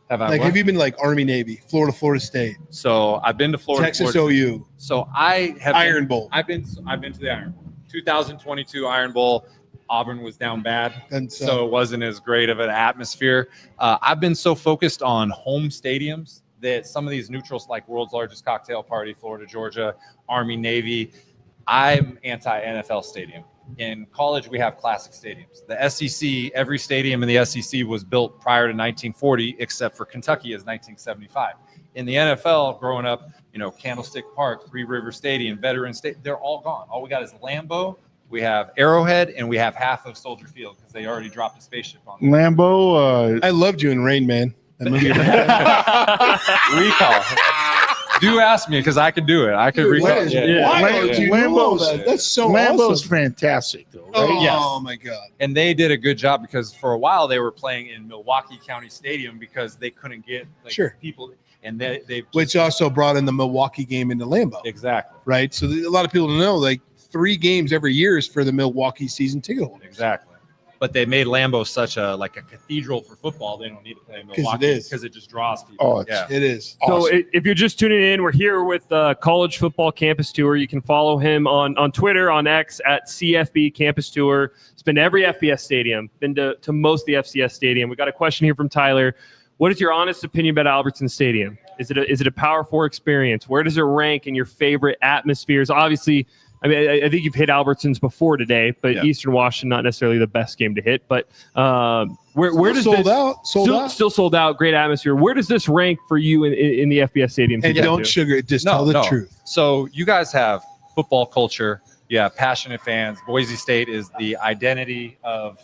Have you been like Army Navy, Florida State? So I've been to Florida. Texas OU. So I have Iron Bowl. I've been to the Iron Bowl. 2022 Iron Bowl. Auburn was down bad, and so it wasn't as great of an atmosphere. I've been so focused on home stadiums that some of these neutrals, like World's Largest Cocktail Party, Florida, Georgia, Army, Navy, I'm anti-NFL stadium. In college, we have classic stadiums. The SEC, every stadium in the SEC was built prior to 1940, except for Kentucky is 1975. In the NFL, growing up, Candlestick Park, Three River Stadium, Veterans State, they're all gone. All we got is Lambeau, we have Arrowhead, and we have half of Soldier Field because they already dropped a spaceship on them. Lambeau. I loved you in Rain Man. That movie. Recall. Do ask me because I can do it. I can recall. That's so Lambeau's awesome. fantastic, though. Right? Oh my God! And they did a good job because for a while they were playing in Milwaukee County Stadium because they couldn't get people, and they Which also brought in the Milwaukee game into Lambeau. Exactly. Right. So a lot of people don't know, like 3 games every year is for the Milwaukee season ticket holders. Exactly. But they made Lambeau such a cathedral for football. They don't need to play Milwaukee because it just draws people. It is. So if you're just tuning in, we're here with College Football Campus Tour. You can follow him on Twitter, on X at CFB Campus Tour. It's been to every FBS stadium, been to most of the FCS stadium. We got a question here from Tyler. What is your honest opinion about Albertsons Stadium? Is it a Power 4 experience? Where does it rank in your favorite atmospheres? Obviously, I mean, I think you've hit Albertsons before today, but Eastern Washington, not necessarily the best game to hit. But where does sold this, out? Still sold out. Great atmosphere. Where does this rank for you in the FBS stadium? And don't sugar it. Just tell the truth. So you guys have football culture. You have passionate fans. Boise State is the identity of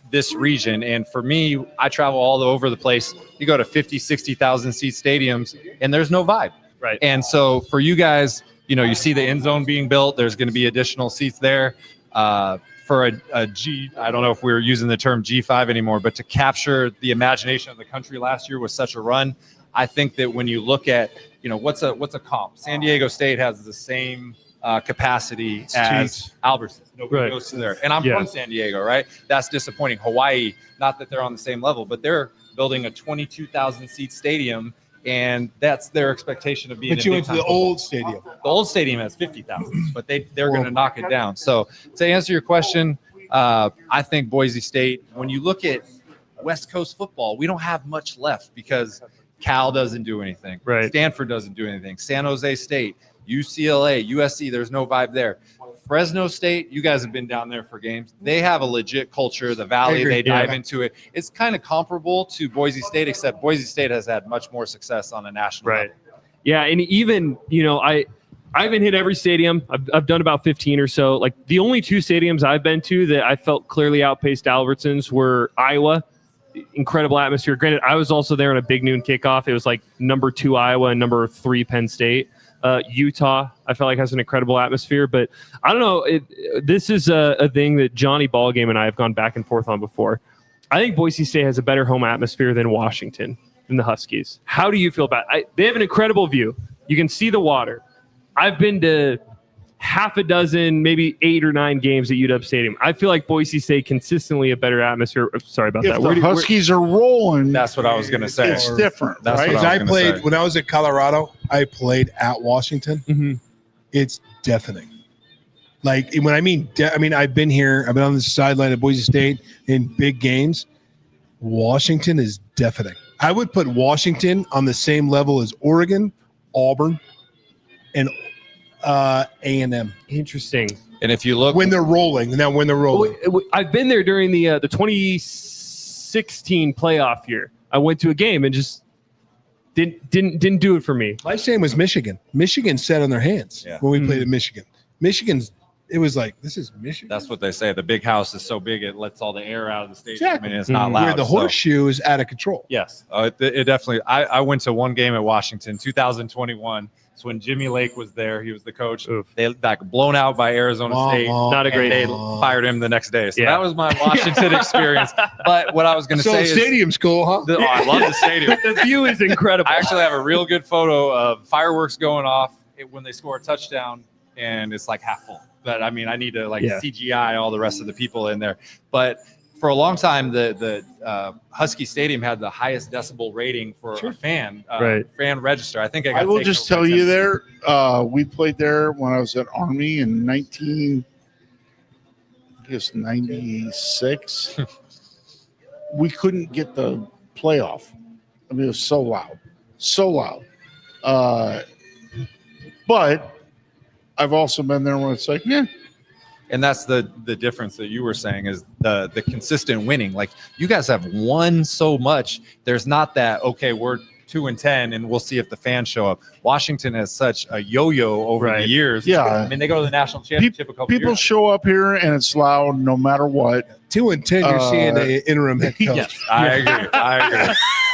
this region. And for me, I travel all over the place. You go to 50, 60,000 seat stadiums, and there's no vibe. Right. And so for you guys, you see the end zone being built. There's going to be additional seats there for a G. I don't know if we're using the term G5 anymore, but to capture the imagination of the country last year was such a run. I think that when you look at, what's a comp? San Diego State has the same capacity as Albertsons. Nobody goes to there. And I'm from San Diego, right? That's disappointing. Hawaii, not that they're on the same level, but they're building a 22,000 seat stadium. And that's their expectation of being. But you went to the old stadium. The old stadium has 50,000, but they're going to knock it down. So to answer your question, I think Boise State. When you look at West Coast football, we don't have much left because Cal doesn't do anything. Right. Stanford doesn't do anything. San Jose State, UCLA, USC. There's no vibe there. Fresno State, you guys have been down there for games. They have a legit culture. The Valley, they dive into it. It's kind of comparable to Boise State, except Boise State has had much more success on a national level. Yeah, and even, I haven't hit every stadium. I've done about 15 or so. Like the only 2 stadiums I've been to that I felt clearly outpaced Albertsons were Iowa. Incredible atmosphere. Granted, I was also there on a big noon kickoff. It was like number 2 Iowa and number 3 Penn State. Utah, I felt like has an incredible atmosphere, but I don't know. This is a thing that Johnny Ballgame and I have gone back and forth on before. I think Boise State has a better home atmosphere than Washington, than the Huskies. How do you feel about it? They have an incredible view. You can see the water. I've been to half a dozen, maybe 8 or 9 games at UW Stadium. I feel like Boise State consistently a better atmosphere. Sorry about that. If the Huskies are rolling, that's what I was going to say. It's different. That's right? what I played when I was at Colorado. I played at Washington. Mm-hmm. It's deafening. Like when I mean, I've been here. I've been on the sideline at Boise State in big games. Washington is deafening. I would put Washington on the same level as Oregon, Auburn, and A&M. Interesting. And if you look when they're rolling, I've been there during the 2016 2016 playoff year. I went to a game and just didn't do it for me. My same was Michigan. Michigan sat on their hands when we played at Michigan. It was like, this is Michigan. That's what they say. The big house is so big it lets all the air out of the stadium. Exactly. And it's not loud. Where the horseshoe is out of control. Yes. It definitely. I went to one game at Washington, 2021. It's when Jimmy Lake was there. He was the coach. Oof. They got blown out by Arizona State. Not a great. They fired him the next day. So that was my Washington experience. But what I was going to say is, stadium's cool, huh? I love the stadium. The view is incredible. I actually have a real good photo of fireworks going off when they score a touchdown, and it's like half full. But I mean, I need to CGI all the rest of the people in there. But for a long time, the Husky Stadium had the highest decibel rating for a fan register. I think I will just tell you there. We played there when I was at Army in 96. We couldn't get the playoff. I mean, it was so loud. But I've also been there when it's like, And that's the difference that you were saying is the consistent winning. Like, you guys have won so much. There's not that, okay, we're 2-10 and we'll see if the fans show up. Washington has such a yo-yo over the years. Yeah. I mean, they go to the national championship a couple people years. show up here and it's loud no matter what. 2-10, you're seeing an interim head coach. Yes, I agree.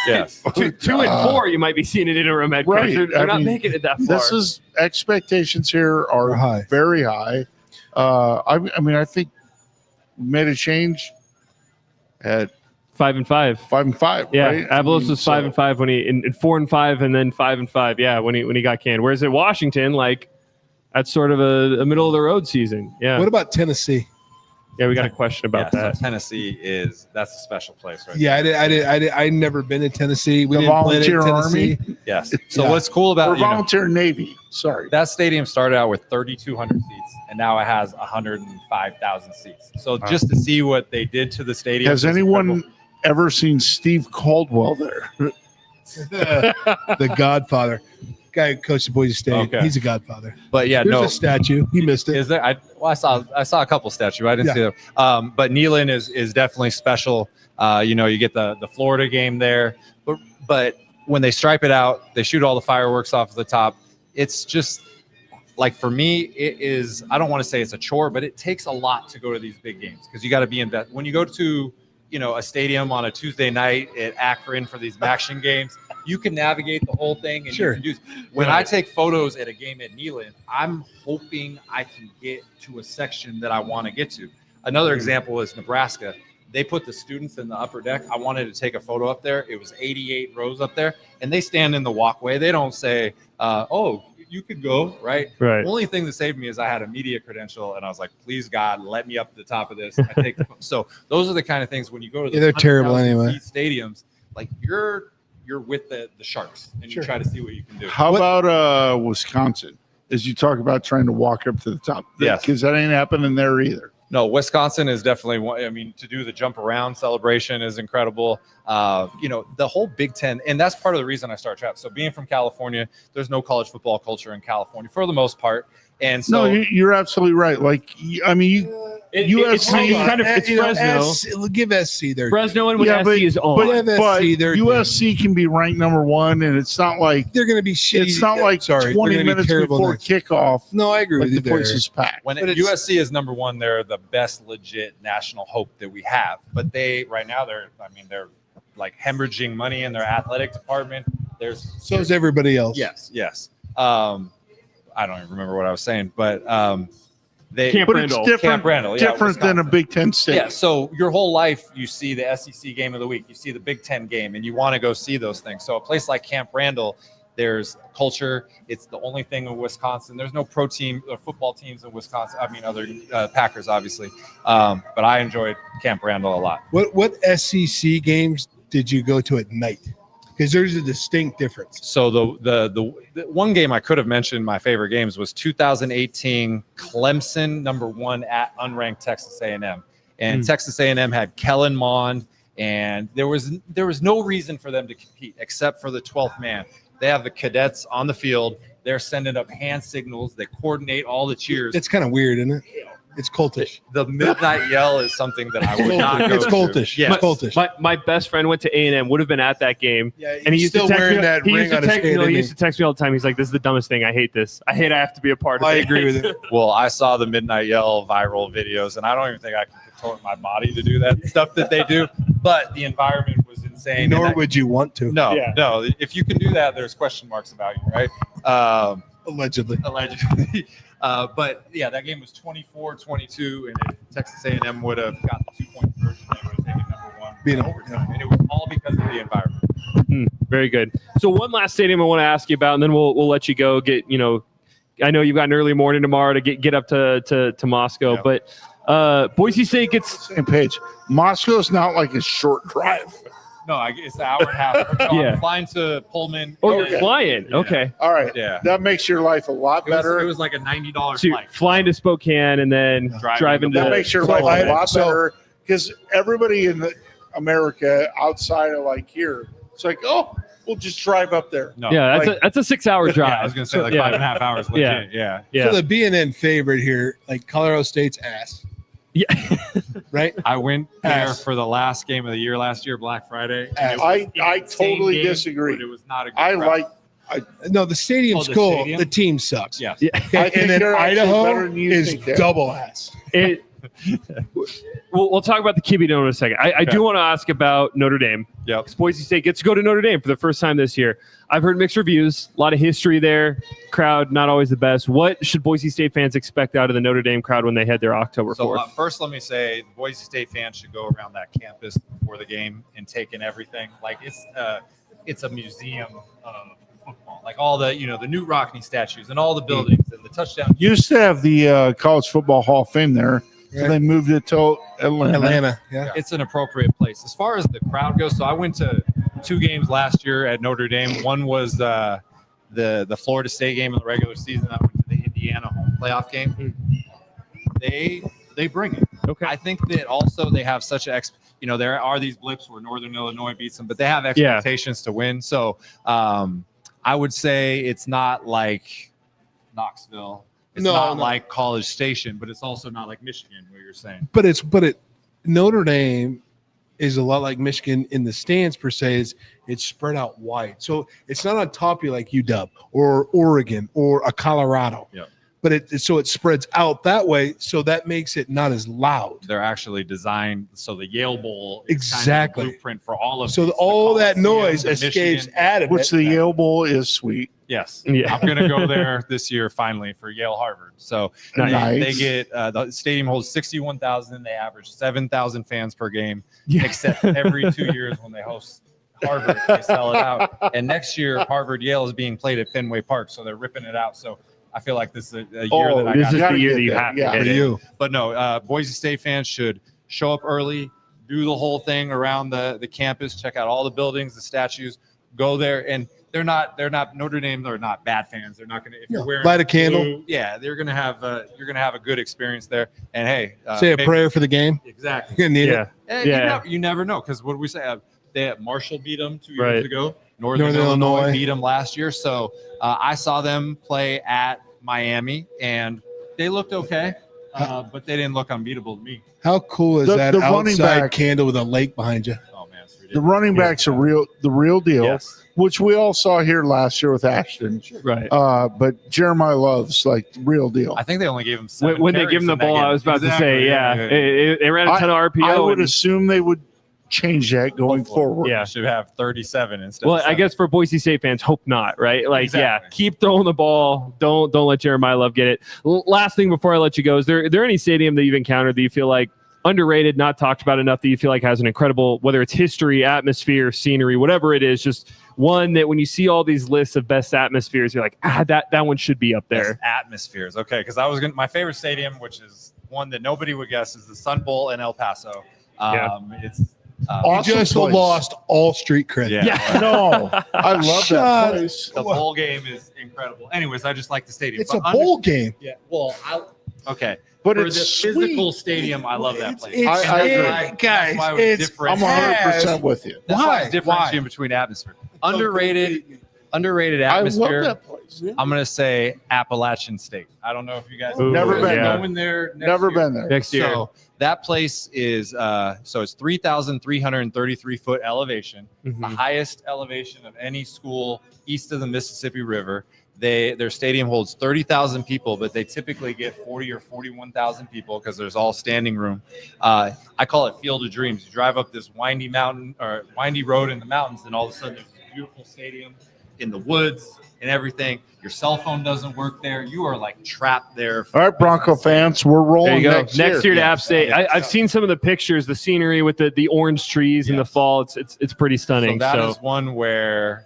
Yes. 2 and 4, you might be seeing an interim head coach. Right. They're not making it that far. This is expectations here are high, very high. I mean, I think we made a change at 5-5. 5-5. Yeah, right? Avalos was 5-5 when he in 4-5 and then 5-5. Yeah, when he got canned. Whereas at Washington, like, that's sort of a middle of the road season. Yeah. What about Tennessee? Yeah, we got a question about that. So Tennessee that's a special place, right? Yeah, I'd never been to Tennessee. We The didn't play volunteer in Tennessee. army. Yes. So what's cool about Or volunteer Navy. Sorry. That stadium started out with 3,200 seats, and now it has 105,000 seats. So just to see what they did to the stadium. Has anyone ever seen Steve Caldwell there? The Godfather. Guy who coached at Boise State. Okay. He's a Godfather. But yeah, There's a statue. He missed it. Is there? I saw a couple statues. I didn't see them. But Neyland is definitely special. You get the Florida game there, but when they stripe it out, they shoot all the fireworks off the top. It's just like, for me, it is. I don't want to say it's a chore, but it takes a lot to go to these big games because you got to be invested. When you go to a stadium on a Tuesday night at Akron for these action games, you can navigate the whole thing. And you can do. When I take photos at a game at Neyland, I'm hoping I can get to a section that I want to get to. Another example is Nebraska. They put the students in the upper deck. I wanted to take a photo up there. It was 88 rows up there, and they stand in the walkway. They don't say, oh, you could go, right? Right. The only thing that saved me is I had a media credential, and I was like, please, God, let me up to the top of this. So those are the kind of things when you go to the they're terrible anyway. Stadiums, like you're with the Sharks, and you try to see what you can do. How about Wisconsin? As you talk about trying to walk up to the top. Yes. Because that ain't happening there either. No, Wisconsin is definitely one. I mean, to do the jump around celebration is incredible. The whole Big Ten, and that's part of the reason I started Trap. So being from California, there's no college football culture in California for the most part. And so you're absolutely right. Like, I mean, it's Fresno. Give SC their Fresno and when SC is on. But USC can be ranked number one, and it's not like they're going to be shitty. It's not like 20 minutes before kickoff. No, I agree with you. The place is packed. When USC is number one, they're the best legit national hope that we have. But they're like hemorrhaging money in their athletic department. So is everybody else. Yes. I don't even remember what I was saying, but it's different than a Big Ten state. Yeah, so your whole life you see the SEC game of the week, you see the Big Ten game, and you want to go see those things. So a place like Camp Randall, there's culture. It's the only thing in Wisconsin. There's no pro team or football teams in Wisconsin. I mean, other Packers, obviously. But I enjoyed Camp Randall a lot. What SEC games did you go to at night? Because there's a distinct difference. So the one game I could have mentioned my favorite games was 2018 Clemson #1 at unranked Texas A&M, and Texas A&M had Kellen Mond, and there was no reason for them to compete except for the 12th man. They have the cadets on the field. They're sending up hand signals. They coordinate all the cheers. It's kind of weird, isn't it? It's cultish. The midnight yell is something that I would not go It's to. cultish. Yes. It's cultish. My best friend went to A&M, would have been at that game. Yeah, and he used to still text wearing me. that He ring used to on his text, hand, he isn't used to text me all the time. He's like, "This is the dumbest thing. I hate this. I have to be a part of I it." agree with it. Well, I saw the midnight yell viral videos, and I don't even think I can contort my body to do that stuff that they do. But the environment was insane. Nor and would you want to. no, Yeah. no. If you can do that, there's question marks about you, right? Allegedly. Allegedly. But yeah, that game was 24-22, and if Texas A&M would have got the 2-point conversion, they would have taken number one in overtime. And it was all because of the environment. Very good. So one last stadium I want to ask you about, and then we'll let you go. I know you've got an early morning tomorrow to get up to Moscow, but Boise State gets Same page. Moscow's not like a short drive. No, it's an hour and a half. No, Yeah. I'm flying to Pullman. Oh, you're flying. Yeah. Okay. All right. Yeah. That makes your life a lot better. It was like a $90 So you're flight. flying to Spokane and then driving to that makes your life a lot better because everybody in America outside of like here, it's like, oh, we'll just drive up there. No. Yeah, Like- that's a 6-hour drive. Yeah, I was going to say like Yeah. 5.5 hours. Legit. Yeah. Yeah. So the B&N favorite here, like Colorado State's ass. Yeah. Right? I went there Ass. for the last game of the year last year, Black Friday. and it was I an insane totally game, disagree. but it was not a good I crowd. No, the stadium's Oh, the cool. stadium? The team sucks. Yes. Yeah. I think And then they're actually better Idaho than you is think they are. double ass. It, we'll talk about the QB in a second. I do want to ask about Notre Dame. Yep. Boise State gets to go to Notre Dame for the first time this year. I've heard mixed reviews. A lot of history there. Crowd not always the best. What should Boise State fans expect out of the Notre Dame crowd when they head there October 4th? So first, let me say, Boise State fans should go around that campus before the game and take in everything. Like it's a museum of football. Like all the the Newt Rockne statues and all the buildings and the touchdown. Used to have the College Football Hall of Fame there, so they moved it to Atlanta. Yeah. It's an appropriate place. As far as the crowd goes, so I went to 2 games last year at Notre Dame. One was the Florida State game in the regular season. I went to the Indiana home playoff game. They bring it. Okay. I think that also they have such a there are these blips where Northern Illinois beats them, but they have expectations to win. So I would say it's not like Knoxville. It's not like College Station, but it's also not like Michigan, what you're saying. But Notre Dame is a lot like Michigan in the stands per se. It's spread out wide, so it's not on top of you like UW or Oregon or a Colorado. Yeah. But it spreads out that way, so that makes it not as loud. They're actually designed so the Yale Bowl is Exactly. kind of the blueprint for all of So these. all The that Coliseum, noise the escapes Michigan. out of Which it. the Yale Bowl is sweet. Yes. Yeah. I'm going to go there this year finally for Yale Harvard. So Nice. they get the stadium holds 61,000. They average 7,000 fans per game, Yeah. except every 2 years when they host Harvard, they sell it out. And next year, Harvard Yale is being played at Fenway Park, so they're ripping it out. So I feel like this is a year that I this is got the year that you get have that. to Yeah. hit it. But no, Boise State fans should show up early, do the whole thing around the campus, check out all the buildings, the statues, go there. And they're not Notre Dame. They're not bad fans. They're not going to, if you're wearing Light a candle. blue, yeah, you're going to have a good experience there. And hey, Say a maybe- prayer for the game. Exactly. You're gonna need Yeah. it. Yeah. You never know. Cause what did we say? Marshall beat them 2 Right. years ago. Northern Illinois beat them last year. So I saw them play at Miami and they looked okay. But they didn't look unbeatable to me. How cool is The- that the running outside back- candle with a lake behind you? Oh man, it's The ridiculous. running back's the real deal, Yes. which we all saw here last year with Ashton. Right. But Jeremiah Love's like the real deal. I think they only gave him 7 When they give carries him the in that ball, game. I was about to Exactly. say, yeah. It ran a ton of RPO. I would and- assume they would change that going forward. Yeah. Should have 37 instead. Well, of I 7. guess for Boise State fans, hope not, right? Like, yeah, Exactly. keep throwing the ball. Don't let Jeremiah Love get it. Last thing before I let you go, is there any stadium that you've encountered that you feel like underrated, not talked about enough, that you feel like has an incredible, whether it's history, atmosphere, scenery, whatever it is, just one that when you see all these lists of best atmospheres, you're like, that one should be up there. Best atmospheres. Okay, because my favorite stadium, which is one that nobody would guess, is the Sun Bowl in El Paso. It's You just lost all street cred. Yeah. No, I love that place. The bowl game is incredible. Anyways, I just like the stadium. It's a bowl game. Yeah. Well, okay. But for it's the physical sweet. stadium, I love that place. It's- I agree. guys, why I was it's- I'm 100% with you. That's why I was Why? differentiating between atmosphere. Underrated I love atmosphere. that place. I'm going to say Appalachian State. I don't know if you guys Never been there. going there. Never been there. Next year. So that place is so it's 3,333 foot elevation, the highest elevation of any school east of the Mississippi River. Their stadium holds 30,000 people, but they typically get 40 or 41,000 people because there's all standing room. I call it Field of Dreams. You drive up this windy mountain or windy road in the mountains, and all of a sudden there's a beautiful stadium in the woods and everything. Your cell phone doesn't work there. You are like trapped there. All right, Bronco fans, we're rolling There you go. next year to App State. I've seen some of the pictures, the scenery with the orange trees in the fall. It's pretty stunning. So that is one where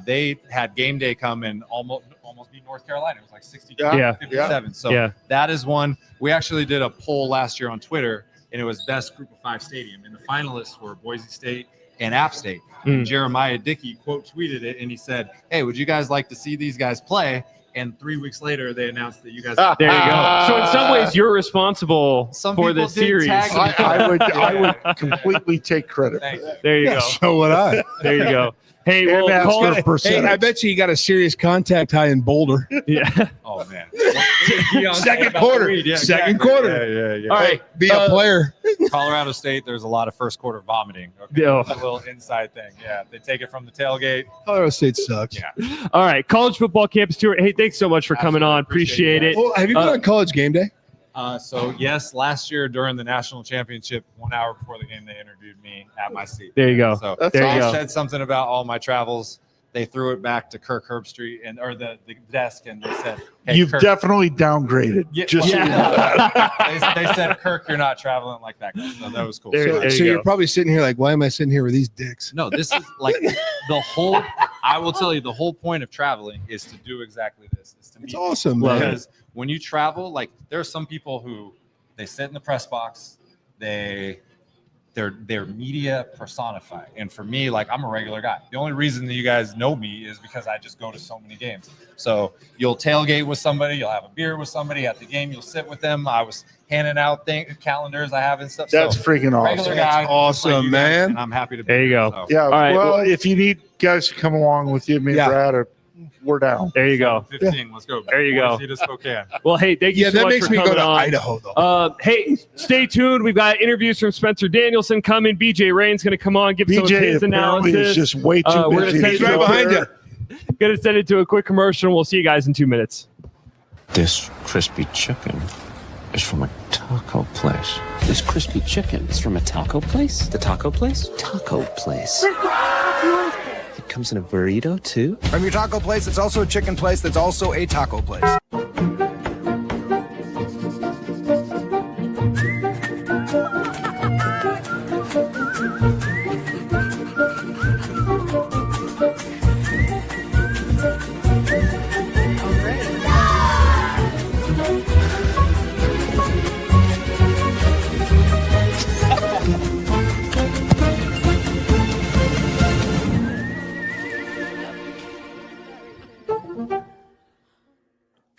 they had game day come and almost beat North Carolina. It was like 62-57. So that is one. We actually did a poll last year on Twitter, and it was best group of 5 stadium. And the finalists were Boise State and App State. And Jeremiah Dickey quote tweeted it, and he said, "Hey, would you guys like to see these guys play?" And 3 weeks later, they announced that you guys. There you go. So in some ways, you're responsible for the series. I would completely take credit. There you go. So would I. There you go. Hey, And well, ask call for it. percentage. Hey, I bet you got a serious contact high in Boulder. Yeah. Oh man. Second quarter. Yeah, Second quarter. Yeah. All right. Be a player. Colorado State, there's a lot of first quarter vomiting. Okay? Yeah. It's a little inside thing. Yeah, they take it from the tailgate. Colorado State sucks. Yeah. All right. College football campus tour. Hey, thanks so much for coming on. Appreciate it. Well, have you been on College Game Day? So yes, last year during the national championship, 1 hour before the game, they interviewed me at my seat. There you go. So There you I go. said something about all my travels. They threw it back to Kirk Herbstreit or the desk, and they said, "Hey, You've Kirk, definitely downgraded. Yeah, Just so you know that. they said, Kirk, you're not traveling like that." So that was cool. There So you you're go. probably sitting here like, why am I sitting here with these dicks? No, this is like the whole. I will tell you, the whole point of traveling is to do exactly this. Is to meet It's awesome, people. man. Because when you travel, like there are some people who they sit in the press box, they're media personified. And for me, like I'm a regular guy. The only reason that you guys know me is because I just go to so many games. So you'll tailgate with somebody, you'll have a beer with somebody at the game, you'll sit with them. I was handing out calendars I have and stuff. That's so, freaking awesome. regular guy, Awesome, just like you guys, man. and I'm happy to be There you here, go. so. Yeah. All right, Well, well- if you need guys to come along with you, me and Yeah. Brad, we're down. There you go. 15, let's go. There you go. Boise to Spokane. Well, hey, thank you Yeah, so that much makes for me go coming to on. Idaho, though. Hey, stay tuned. We've got interviews from Spencer Danielson coming. BJ Rain's going to come on, give some of BJ his apparently analysis. is just way too We're busy. gonna He's send right it behind you. Going to send it to a quick commercial, and we'll see you guys in 2 minutes. This crispy chicken is from a taco place. This crispy chicken is from a taco place? The taco place? Taco place. It comes in a burrito too? From your taco place, it's also a chicken place that's also a taco place.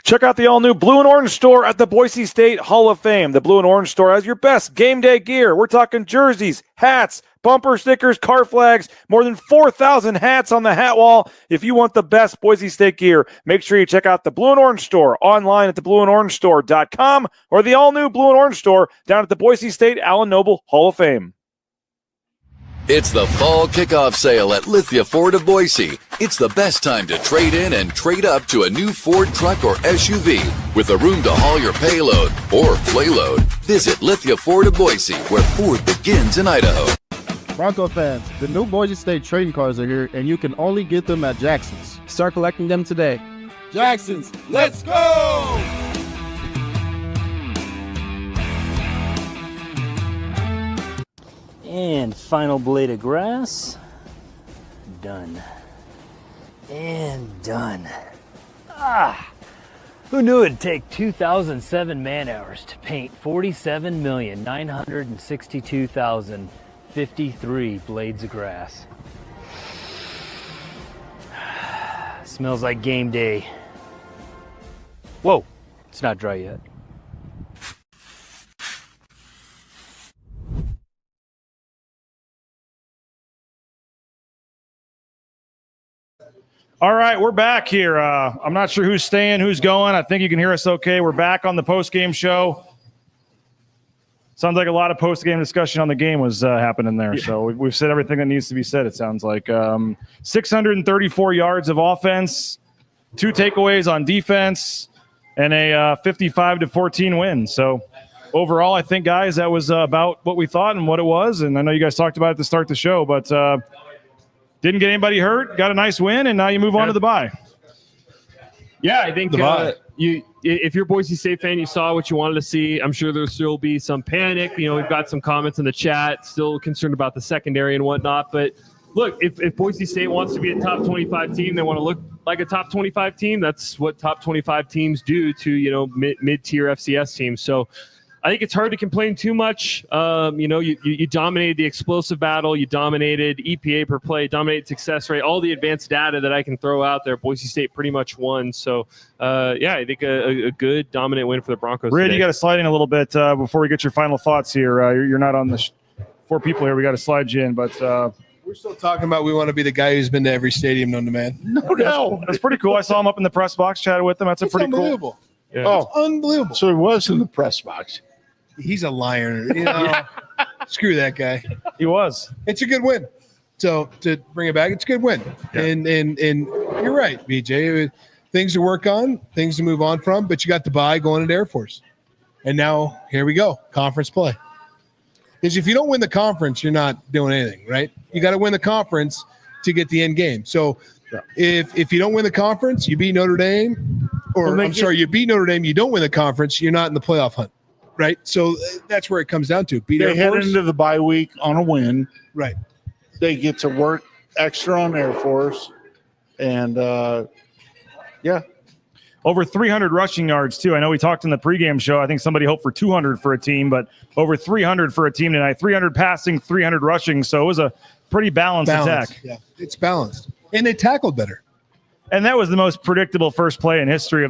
Check out the all-new Blue and Orange store at the Boise State Hall of Fame. The Blue and Orange store has your best game day gear. We're talking jerseys, hats, bumper stickers, car flags, more than 4,000 hats on the hat wall. If you want the best Boise State gear, make sure you check out the Blue and Orange store online at theblueandorangestore.com or the all-new Blue and Orange store down at the Boise State Allen Noble Hall of Fame. It's the fall kickoff sale at Lithia Ford of Boise. It's the best time to trade in and trade up to a new Ford truck or SUV with the room to haul your payload or playload. Visit Lithia Ford of Boise, where Ford begins in Idaho. Bronco fans, the new Boise State trading cards are here, and you can only get them at Jackson's. Start collecting them today. Jackson's, let's go! And final blade of grass. Done. And done. Who knew it'd take 2,007 man hours to paint 47,962,053 blades of grass? Smells like game day. Whoa, it's not dry yet. All right, we're back here. I'm not sure who's staying, who's going. I think you can hear us okay. We're back on the postgame show. Sounds like a lot of postgame discussion on the game was happening there. Yeah. So we've said everything that needs to be said, it sounds like. 634 yards of offense, 2 takeaways on defense, and a 55-14 win. So overall, I think, guys, that was about what we thought and what it was. And I know you guys talked about it to start the show, but didn't get anybody hurt, got a nice win, and now you move on to the bye. Yeah, I think if you're a Boise State fan, you saw what you wanted to see. I'm sure there'll still be some panic. We've got some comments in the chat, still concerned about the secondary and whatnot. But look, if Boise State wants to be a top 25 team, they want to look like a top 25 team. That's what top 25 teams do to, mid-tier FCS teams. So I think it's hard to complain too much. You dominated the explosive battle. You dominated EPA per play, dominated success rate, all the advanced data that I can throw out there. Boise State pretty much won. So, I think a good dominant win for the Broncos. Rid, you got to slide in a little bit before we get your final thoughts here. You're not on the 4 people here. We got to slide you in, but we're still talking about we want to be the guy who's been to every stadium known to man. No, that's pretty cool. I saw him up in the press box, chatted with him. That's pretty unbelievable. Cool. Yeah. Oh, unbelievable. So he was in the press box. He's a liar. Screw that guy. He was. It's a good win. So to bring it back, it's a good win. Yeah. And you're right, BJ. Things to work on, things to move on from, but you got the bye going into Air Force. And now here we go, conference play. Because if you don't win the conference, you're not doing anything, right? You got to win the conference to get the end game. So if you don't win the conference, you beat Notre Dame, you beat Notre Dame, you don't win the conference, you're not in the playoff hunt. Right, so that's where it comes down to. They head into the bye week on a win. Right, they get to work extra on Air Force, and over 300 rushing yards too. I know we talked in the pregame show. I think somebody hoped for 200 for a team, but over 300 for a team tonight. 300 passing, 300 rushing. So it was a pretty balanced attack. Yeah, it's balanced, and they tackled better. And that was the most predictable first play in history.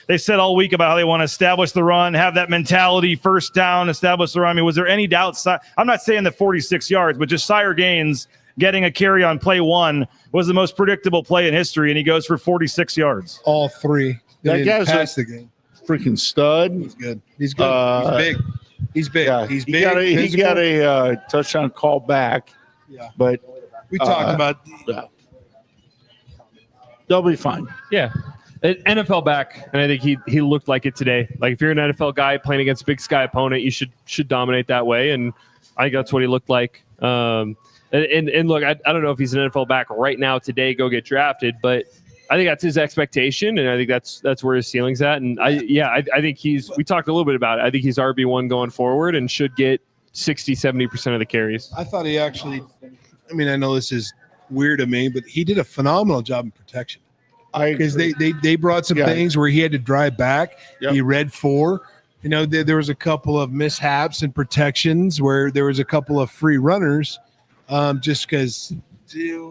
They said all week about how they want to establish the run, have that mentality, first down, establish the run. Was there any doubt? I'm not saying the 46 yards, but just Sire Gaines getting a carry on play 1 was the most predictable play in history, and he goes for 46 yards. All 3. That guy's past the game. Freaking stud. He's good. He's big. He's big. Yeah, he's big. He got a touchdown call back. Yeah. But we talked about they'll be fine. Yeah. An NFL back, and I think he looked like it today. Like, if you're an NFL guy playing against a Big Sky opponent, you should dominate that way, and I think that's what he looked like. And look, I don't know if he's an NFL back right now today, go get drafted, but I think that's his expectation, and I think that's where his ceiling's at. And I think we talked a little bit about it. I think he's RB1 going forward and should get 60-70% of the carries. I thought he actually, I know this is weird to me, but he did a phenomenal job in protection. Because they brought some things where he had to drive back. Yep. He read 4. There was a couple of mishaps and protections where there was a couple of free runners, just because,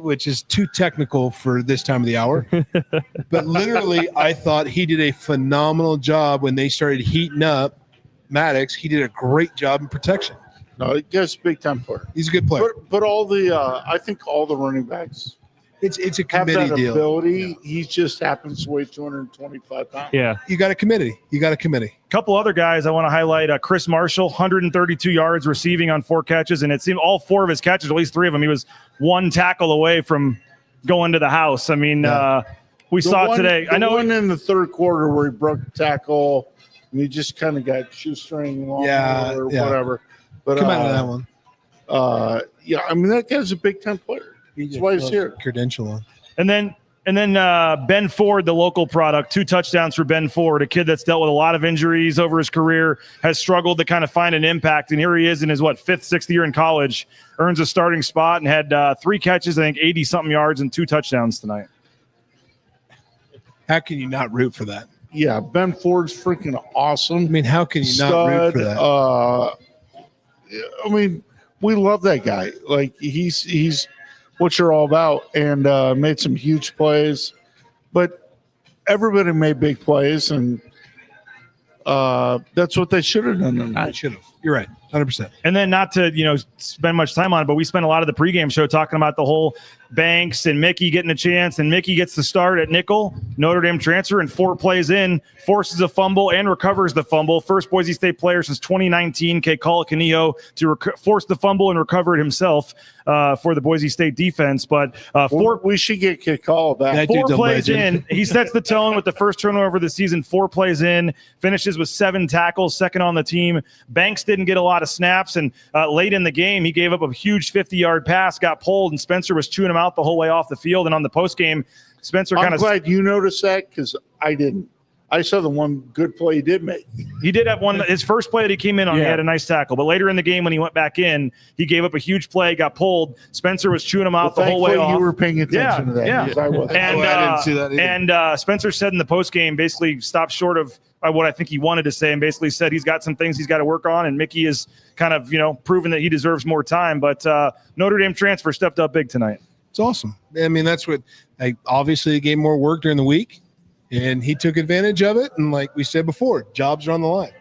which is too technical for this time of the hour. But literally, I thought he did a phenomenal job when they started heating up Maddox. He did a great job in protection. No, he gets big time player. He's a good player. But I think all the running backs, it's a committee have that deal. Ability. He just happens to weigh 225 pounds. Yeah, you got a committee. Couple other guys I want to highlight. Chris Marshall, 132 yards receiving on 4 catches, and it seemed all 4 of his catches, at least 3 of them, he was 1 tackle away from going to the house. We saw it today. I know one in the third quarter where he broke the tackle and he just kind of got shoestring long or whatever. But come out of that one. That guy's a big time player. That's why he's here. Credential on. And then Ben Ford, the local product, 2 touchdowns for Ben Ford, a kid that's dealt with a lot of injuries over his career, has struggled to kind of find an impact. And here he is in his 5th, 6th year in college, earns a starting spot and had 3 catches, I think 80-something yards and 2 touchdowns tonight. How can you not root for that? Yeah, Ben Ford's freaking awesome. How can you not root for that? We love that guy. Like, he's what you're all about, and made some huge plays. But everybody made big plays, and that's what they should have done tonight. Should have. You're right. 100%. And then not to, spend much time on it, but we spent a lot of the pregame show talking about the whole Banks and Mickey getting a chance, and Mickey gets the start at nickel. Notre Dame transfer, and 4 plays in, forces a fumble and recovers the fumble. First Boise State player since 2019, Kekala Canio, to force the fumble and recover it himself for the Boise State defense. But we should get Kekala back. 4 plays in, he sets the tone with the first turnover of the season. 4 plays in, finishes with 7 tackles, second on the team. Banks didn't get a lot of snaps, and late in the game, he gave up a huge 50-yard pass, got pulled, and Spencer was chewing him out the whole way off the field. And on the postgame, Spencer kind of... I'm glad you noticed that, because I didn't. I saw the one good play he did make. He did have one. His first play that he came in on, he had a nice tackle. But later in the game, when he went back in, he gave up a huge play, got pulled. Spencer was chewing him out the whole way off. You were paying attention to that. Yeah. I was. And, I didn't see that either. And Spencer said in the postgame, basically stopped short of what I think he wanted to say, and basically said he's got some things he's got to work on. And Mickey is kind of, proven that he deserves more time. But Notre Dame transfer stepped up big tonight. It's awesome. I mean, that's what obviously he gave more work during the week, and he took advantage of it. And like we said before, jobs are on the line.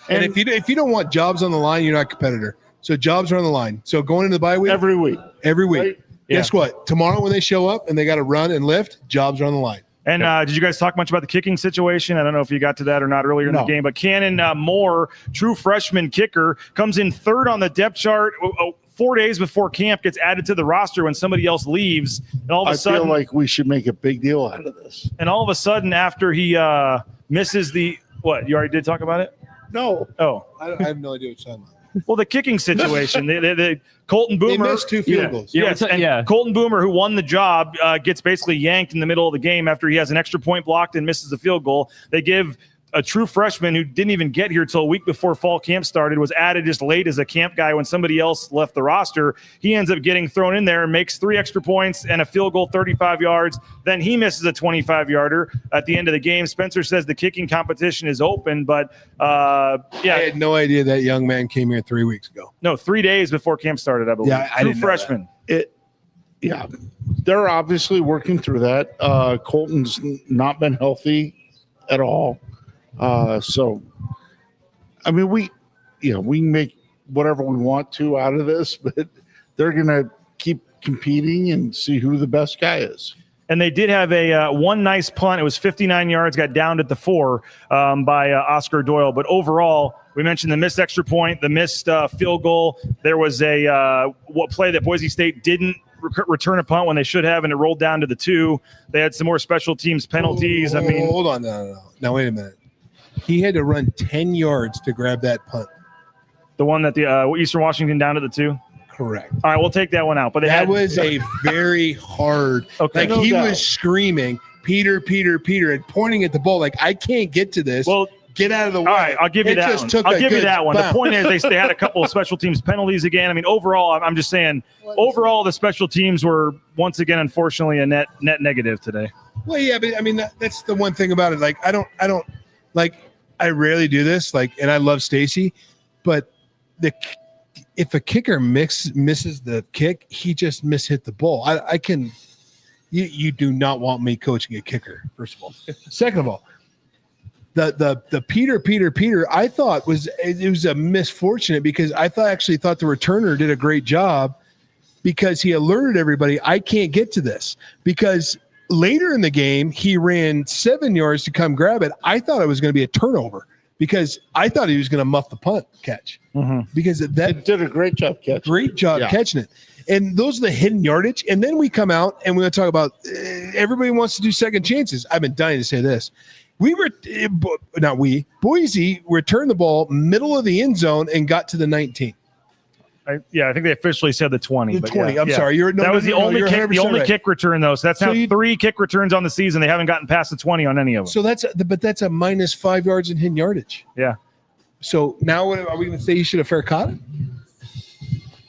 And if you don't want jobs on the line, you're not a competitor. So jobs are on the line. So going into the bye week, every week, right? Guess what? Tomorrow when they show up and they got to run and lift, jobs are on the line. And did you guys talk much about the kicking situation? I don't know if you got to that or not earlier in the game, but Cannon Moore, true freshman kicker, comes in 3rd on the depth chart 4 days before camp, gets added to the roster when somebody else leaves. And all of a sudden, I feel like we should make a big deal out of this. And all of a sudden, after he misses the – what, you already did talk about it? No. Oh. I have no idea what you're talking about. Well, the kicking situation, the Colton Boomer. He missed 2 field goals. Yes, and Colton Boomer, who won the job, gets basically yanked in the middle of the game after he has an extra point blocked and misses a field goal. They give a true freshman who didn't even get here till a week before fall camp started, was added just late as a camp guy when somebody else left the roster. He ends up getting thrown in there and makes 3 extra points and a field goal 35 yards. Then he misses a 25-yarder at the end of the game. Spencer says the kicking competition is open, but I had no idea that young man came here 3 weeks ago. No, 3 days before camp started, I believe. Yeah, I true didn't know freshman. Yeah, they're obviously working through that. Colton's not been healthy at all. So, I mean, we can make whatever we want to out of this, but they're going to keep competing and see who the best guy is. And they did have a one nice punt. It was 59 yards, got downed at the 4 by Oscar Doyle. But overall, we mentioned the missed extra point, the missed field goal. There was a play that Boise State didn't return a punt when they should have, and it rolled down to the 2. They had some more special teams penalties. Hold on. No. Now, wait a minute. He had to run 10 yards to grab that punt. The one that the Eastern Washington down to the 2? Correct. All right, we'll take that one out. But that was a very hard. Okay. Like he was screaming, Peter, and pointing at the ball like, I can't get to this. Well, get out of the way. All right, I'll give you that one. I'll give you that one. The point is they had a couple of special teams penalties again. I mean, overall, I'm just saying, overall, the special teams were once again, unfortunately, a net negative today. Well, yeah, but I mean, that's the one thing about it. Like, I don't like. I rarely do this. Like, and I love Stacy, but if a kicker misses the kick, he just mishit the ball. I can. You do not want me coaching a kicker. First of all, second of all, the Peter. I thought it was a misfortunate because I actually thought the returner did a great job because he alerted everybody. I can't get to this because. Later in the game, he ran 7 yards to come grab it. I thought it was going to be a turnover because I thought he was going to muff the punt catch. Mm-hmm. Because that did a great job catching. Catching it. And those are the hidden yardage. And then we come out and we're going to talk about everybody wants to do second chances. I've been dying to say this. Boise returned the ball middle of the end zone and got to the 19. I think they officially said the 20. The 20. I'm sorry. That was the only kick return, though. So that's now 3 kick returns on the season. They haven't gotten past the 20 on any of them. So that's a minus 5 yards in hidden yardage. Yeah. So now are we going to say you should have fair caught it?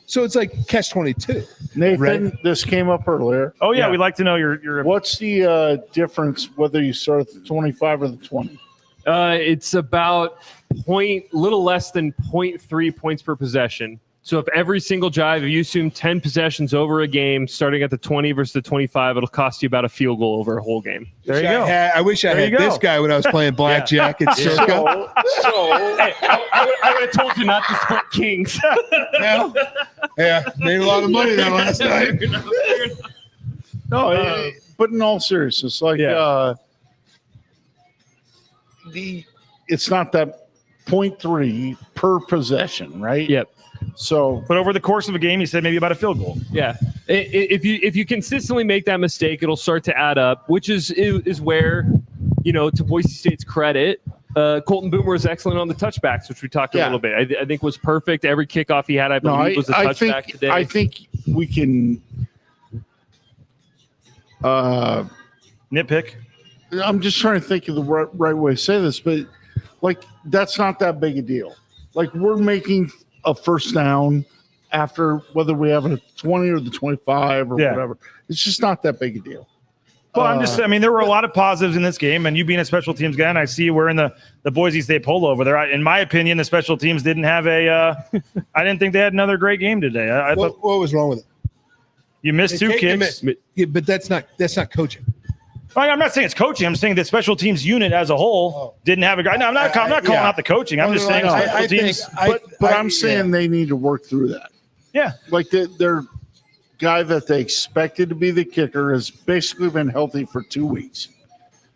So it's like catch 22. Nathan, this came up earlier. Oh yeah, we'd like to know your. What's the difference whether you start at the 25 or the 20? It's about little less than 0.3 points per possession. So if every single drive, if you assume 10 possessions over a game, starting at the 20 versus the 25, it'll cost you about a field goal over a whole game. There you go. I wish I had this guy when I was playing blackjack at Circa. Hey, I would have told you not to split kings. Yeah, made a lot of money that last night. No, but in all seriousness, like it's not that 0.3 per possession, right? Yep. So, but over the course of a game, you said maybe about a field goal. Yeah. If you consistently make that mistake, it'll start to add up, which is where, to Boise State's credit, Colton Boomer was excellent on the touchbacks, which we talked a little bit. I think was perfect. Every kickoff he had, I believe, was a touchback today. I think we can nitpick. I'm just trying to think of the right way to say this, but that's not that big a deal. Like, we're making a first down after whether we have a 20 or the 25 or whatever. It's just not that big a deal. Well, there were a lot of positives in this game, and you being a special teams guy, and I see you wearing the Boise State polo over there. In my opinion, the special teams didn't have I didn't think they had another great game today. I thought, what was wrong with it? You missed two kicks. Yeah, but that's not coaching. I'm not saying it's coaching. I'm saying the special teams unit as a whole didn't have a guy. No, I'm not calling out the coaching. I'm just saying special teams. But I'm saying they need to work through that. Yeah. Like their guy that they expected to be the kicker has basically been healthy for 2 weeks.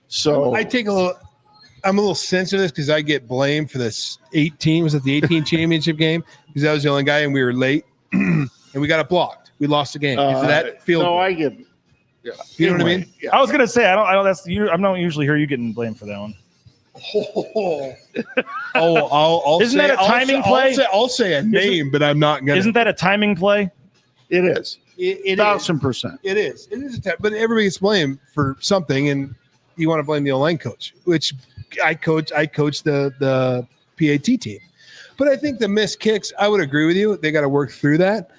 So I'm a little sensitive because I get blamed for this 18. Was it the 18 championship game? Because I was the only guy and we were late and we got it blocked. We lost the game. Is that field? No, I get. Yeah. You know what I mean? Yeah. I was gonna say I don't. That's you. I don't usually hear you getting blamed for that one. I'll Isn't that a timing play? I'll say a name, but I'm not gonna. Isn't that a timing play? It is. It 1,000%. It is. It is. But everybody gets blamed for something, and you want to blame the O-line coach, which I coach. I coach the PAT team, but I think the missed kicks. I would agree with you. They got to work through that.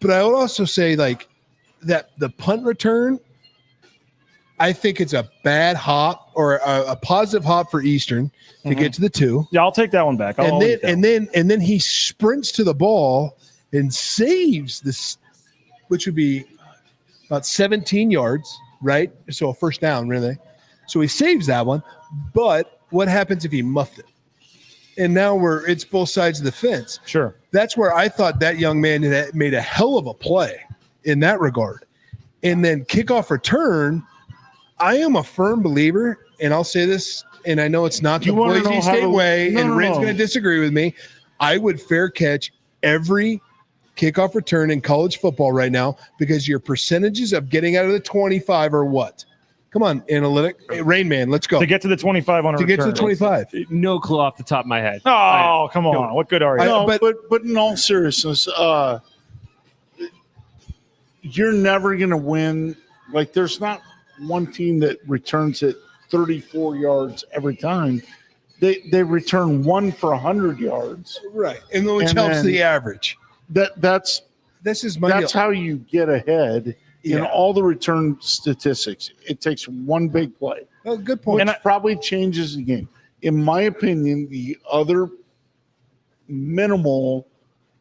But I would also say that the punt return, I think it's a bad hop or a positive hop for Eastern to get to the 2. Yeah, I'll take that one back. And then he sprints to the ball and saves this, which would be about 17 yards, right? So a first down, really. So he saves that one. But what happens if he muffed it? And now it's both sides of the fence. Sure. That's where I thought that young man had made a hell of a play in that regard. And then kickoff return, I am a firm believer, and I'll say this, and I know it's not the Boise State way, and Ren's going to disagree with me. I would fair catch every kickoff return in college football right now because your percentages of getting out of the 25 are what? Come on, analytic. Hey, Rain Man, let's go. To get to the 25 on a return. To get to the 25. No clue off the top of my head. Oh, come on. What good are you? No, but in all seriousness, you're never going to win. Like, there's not one team that returns it 34 yards every time. They return 1 for 100 yards. Right. And which helps the average. That's how you get ahead in all the return statistics. It takes one big play. Oh, good point. Which probably changes the game. In my opinion, the other minimal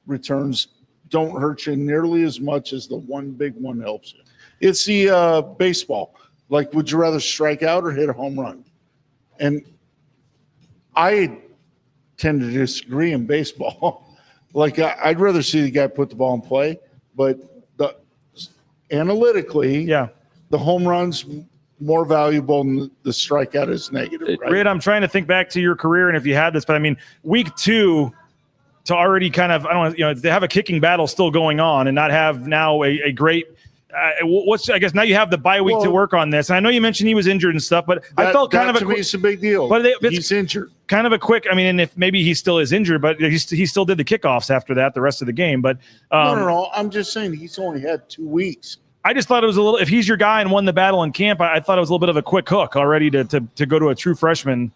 returns don't hurt you nearly as much as the one big one helps you. It's the baseball. Like, would you rather strike out or hit a home run? And I tend to disagree in baseball. Like, I'd rather see the guy put the ball in play, but analytically, the home run's more valuable than the strikeout is negative. Right? Rid, I'm trying to think back to your career and if you had this, but I mean, week 2 to already kind of, they have a kicking battle still going on and not have now a great. I guess now you have the bye week to work on this. And I know you mentioned he was injured and stuff, but I felt kind of it's a big deal. But he's injured. Kind of a quick. I mean, and if maybe he still is injured, but he still did the kickoffs after that, the rest of the game. But no. I'm just saying he's only had 2 weeks. I just thought it was a little. If he's your guy and won the battle in camp, I thought it was a little bit of a quick hook already to go to a true freshman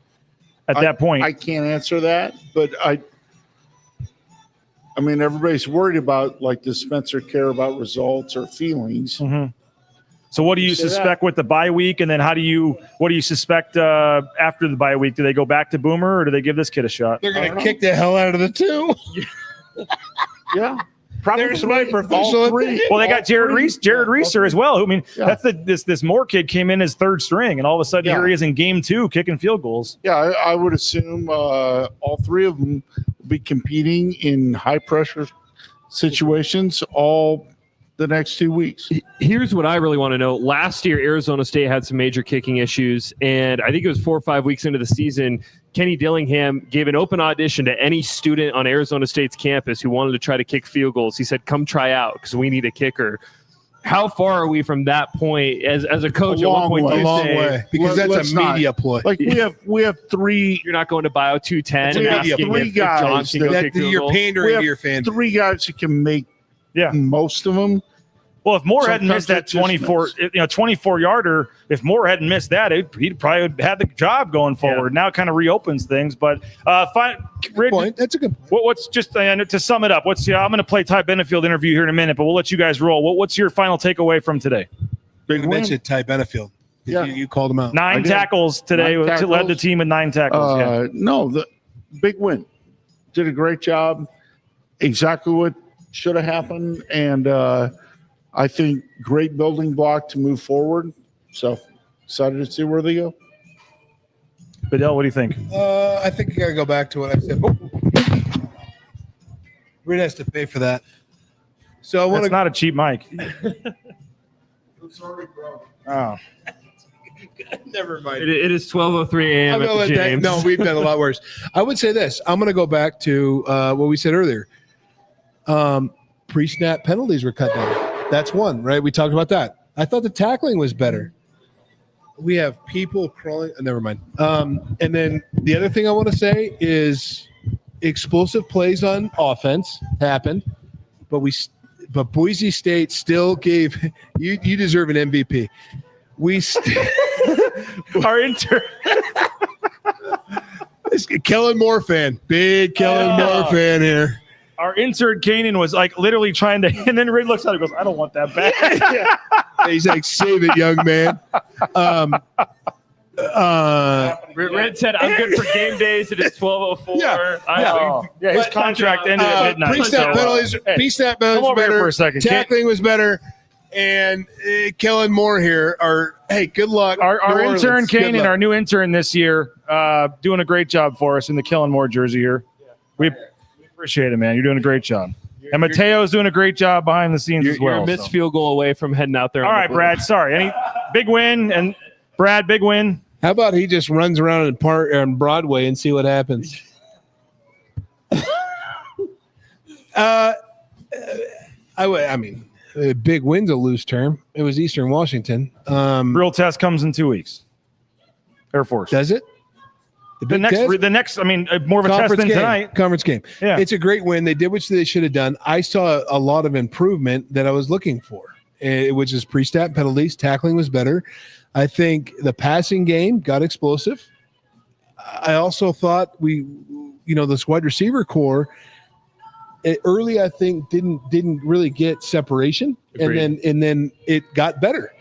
at that point. I can't answer that, but I mean, everybody's worried about, like, does Spencer care about results or feelings? Mm-hmm. So what do you suspect with the bye week? And then what do you suspect after the bye week? Do they go back to Boomer or do they give this kid a shot? They're going to kick the hell out of the 2. Yeah. Probably There's my all professional three. opinion. Well, they got Jared Reeser as well. I mean, Yeah. that's this Moore kid came in as third string, and all of a sudden Yeah. here he is in game 2 kicking field goals. Yeah, I would assume all three of them will be competing in high pressure situations all the next 2 weeks. Here's what I really want to know. Last year, Arizona State had some major kicking issues, and I think it was 4 or 5 weeks into the season, Kenny Dillingham gave an open audition to any student on Arizona State's campus who wanted to try to kick field goals. He said, come try out because we need a kicker. How far are we from that point as a coach? A long way. A long way, because that's a media ploy. Like we have three. You're not going to Bio 210 We and have asking three if John guys can go that kick field you're goals. pandering We to have your fan. three guys who can make most of them. Well, if Moore hadn't Sometimes missed that it just 24 yarder, if Moore hadn't missed that, he'd probably have had the job going forward. Now it kind of reopens things. But Good point. That's a good point. what's just to sum it up? I'm going to play Ty Benefield interview here in a minute, but we'll let you guys roll. What's your final takeaway from today? Big You win. mentioned Ty Benefield. Yeah. You called him out. 9 tackles today. 9 tackles. Led the team in 9 tackles. No, the big win. Did a great job. Exactly what should have happened, and I think great building block to move forward. So excited to see where they go. Bedell, what do you think? I think I got to go back to what I said. Reed has to pay for that. So I want That's to. not a cheap mic. I'm sorry, bro. Oh. Never mind. It is 12:03 a.m. I'm at gonna the let that, James. no, we've done a lot worse. I would say this. I'm going to go back to what we said earlier. Pre-snap penalties were cut down. That's one, right? We talked about that. I thought the tackling was better. We have people crawling. Never mind. And then the other thing I want to say is explosive plays on offense happened, but Boise State still gave you deserve an MVP. Our intern. Kellen Moore fan. Big Kellen Moore fan here. Our intern Kanan was like literally trying to, and then Red looks at him and goes, I don't want that back. He's like, save it, young man. Red said, I'm good for game days. It is 12:04. Yeah, his contract ended at midnight. Pre-snap penalties, pre-snap penalties come over here better. for a second. Tackling was better. And Kellen Moore here hey, good luck. Our New intern Orleans. Good Kanan, luck. our new intern this year, doing a great job for us in the Kellen Moore jersey here. We appreciate it, man. You're doing a great job. And Mateo's doing a great job behind the scenes as well. You're a missed field goal away from heading out there. All right, Brad. Sorry. Any big win? And Brad, big win. How about he just runs around on Broadway and see what happens? Big win's a loose term. It was Eastern Washington. Real test comes in 2 weeks. Air Force. Does it? The next. I mean, more of a test than tonight. Conference game. Yeah. It's a great win. They did what they should have done. I saw a lot of improvement that I was looking for, which is pre-snap penalties. Tackling was better. I think the passing game got explosive. I also thought this wide receiver core early, I think didn't really get separation, Agreed. and then it got better.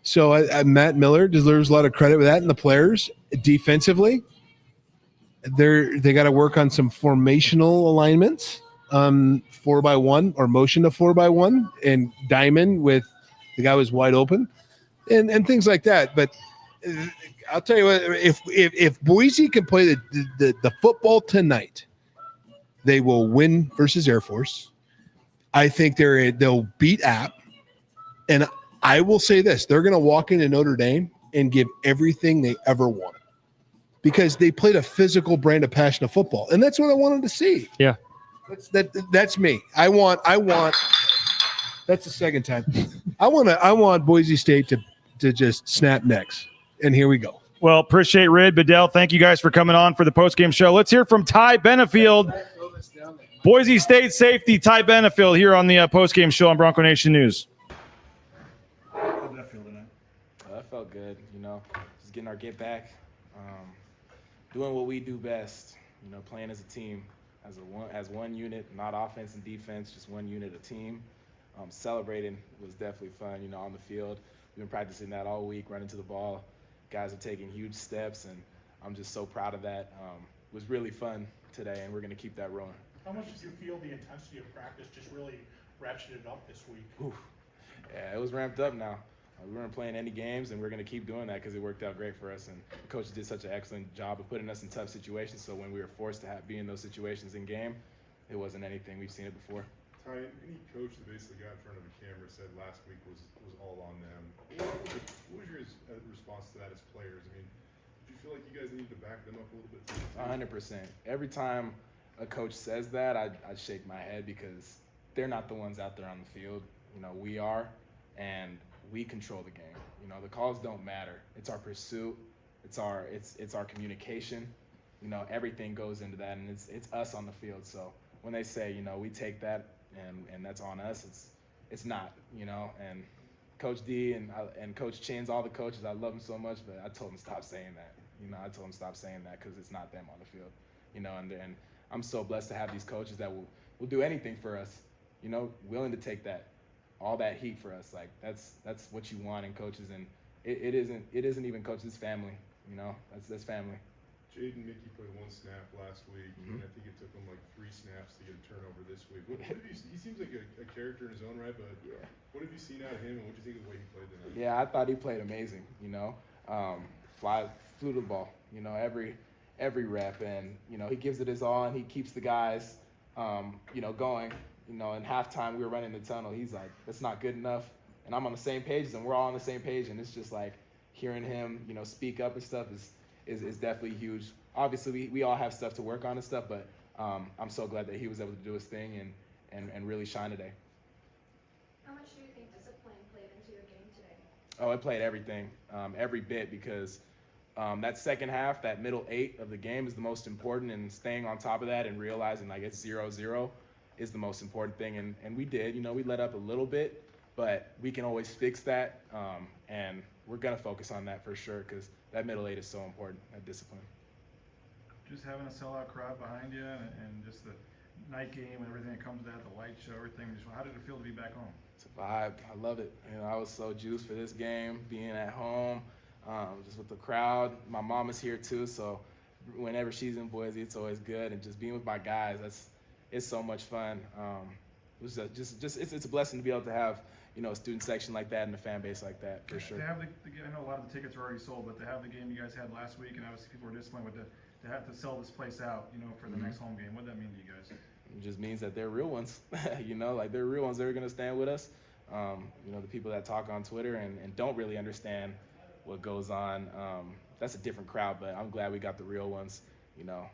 So Matt Miller deserves a lot of credit with that, and the players defensively. They got to work on some formational alignments, 4x1 or motion to 4x1, and diamond with the guy was wide open, and things like that. But I'll tell you what, if Boise can play the football tonight, they will win versus Air Force. I think they'll beat App, and I will say this: they're going to walk into Notre Dame and give everything they ever wanted. Because they played a physical brand of passion of football, and that's what I wanted to see. Yeah, that's me. I want. That's the second time. I want Boise State to just snap necks, and here we go. Well, appreciate Rid, Bedell. Thank you guys for coming on for the postgame show. Let's hear from Ty Benefield, Boise State safety Ty Benefield here on the postgame show on Bronco Nation News. That felt good. Just getting our get back. Doing what we do best, playing as a team, as one unit, not offense and defense, just one unit, a team. Celebrating was definitely fun, on the field. We've been practicing that all week, running to the ball. Guys are taking huge steps, and I'm just so proud of that. It was really fun today, and we're going to keep that rolling. How much did you feel the intensity of practice just really ratcheted up this week? Oof. Yeah, it was ramped up now. We weren't playing any games, and we're going to keep doing that because it worked out great for us. And the coach did such an excellent job of putting us in tough situations. So when we were forced to be in those situations in game, it wasn't anything. We've seen it before. Ty, any coach that basically got in front of a camera said last week was all on them. What was your response to that as players? I mean, do you feel like you guys need to back them up a little bit? 100%. Every time a coach says that, I shake my head because they're not the ones out there on the field. You know, we are, and we control the game. You know, the calls don't matter. It's our pursuit. It's our communication. You know, everything goes into that, and it's us on the field. So when they say, you know, we take that and that's on us, it's not. You know, and Coach D and Coach Chin's, all the coaches, I love them so much, but I told them to stop saying that. You know, I told them to stop saying that because it's not them on the field. You know, and I'm so blessed to have these coaches that will do anything for us. You know, willing to take all that heat for us. Like that's what you want in coaches, and it isn't even coaches, it's family. You know, that's family. Jaden Mickey played one snap last week, and I think it took him like 3 snaps to get a turnover this week. What have you, he seems like a character in his own right, but what have you seen out of him, and what do you think of the way he played tonight? Yeah, I thought he played amazing. You know, flew the ball. You know, every rep, and you know he gives it his all, and he keeps the guys, you know, going. You know, in halftime we were running the tunnel. He's like, "That's not good enough," and I'm on the same page, and we're all on the same page, and it's just like hearing him, you know, speak up and stuff is definitely huge. Obviously, we all have stuff to work on and stuff, but I'm so glad that he was able to do his thing and really shine today. How much do you think discipline played into your game today? Oh, it played everything, every bit, because that second half, that middle 8 of the game is the most important, and staying on top of that and realizing like it's 0-0 is the most important thing. And we did, you know, we let up a little bit, but we can always fix that, and we're going to focus on that for sure because that middle 8 is so important, that discipline. Just having a sellout crowd behind you and just the night game and everything that comes with that, the light show, everything. Just how did it feel to be back home? It's a vibe. I love it. You know, I was so juiced for this game, being at home, just with the crowd. My mom is here too, so whenever she's in Boise, it's always good. And just being with my guys, it's so much fun. It was it's a blessing to be able to have, you know, a student section like that and a fan base like that, for sure. To have I know a lot of the tickets are already sold, but to have the game you guys had last week, and obviously people were disappointed, but to have to sell this place out, you know, for the next home game, what does that mean to you guys? It just means that they're real ones, you know, like they're real ones that are going to stand with us. You know, the people that talk on Twitter and don't really understand what goes on, that's a different crowd, but I'm glad we got the real ones. You know,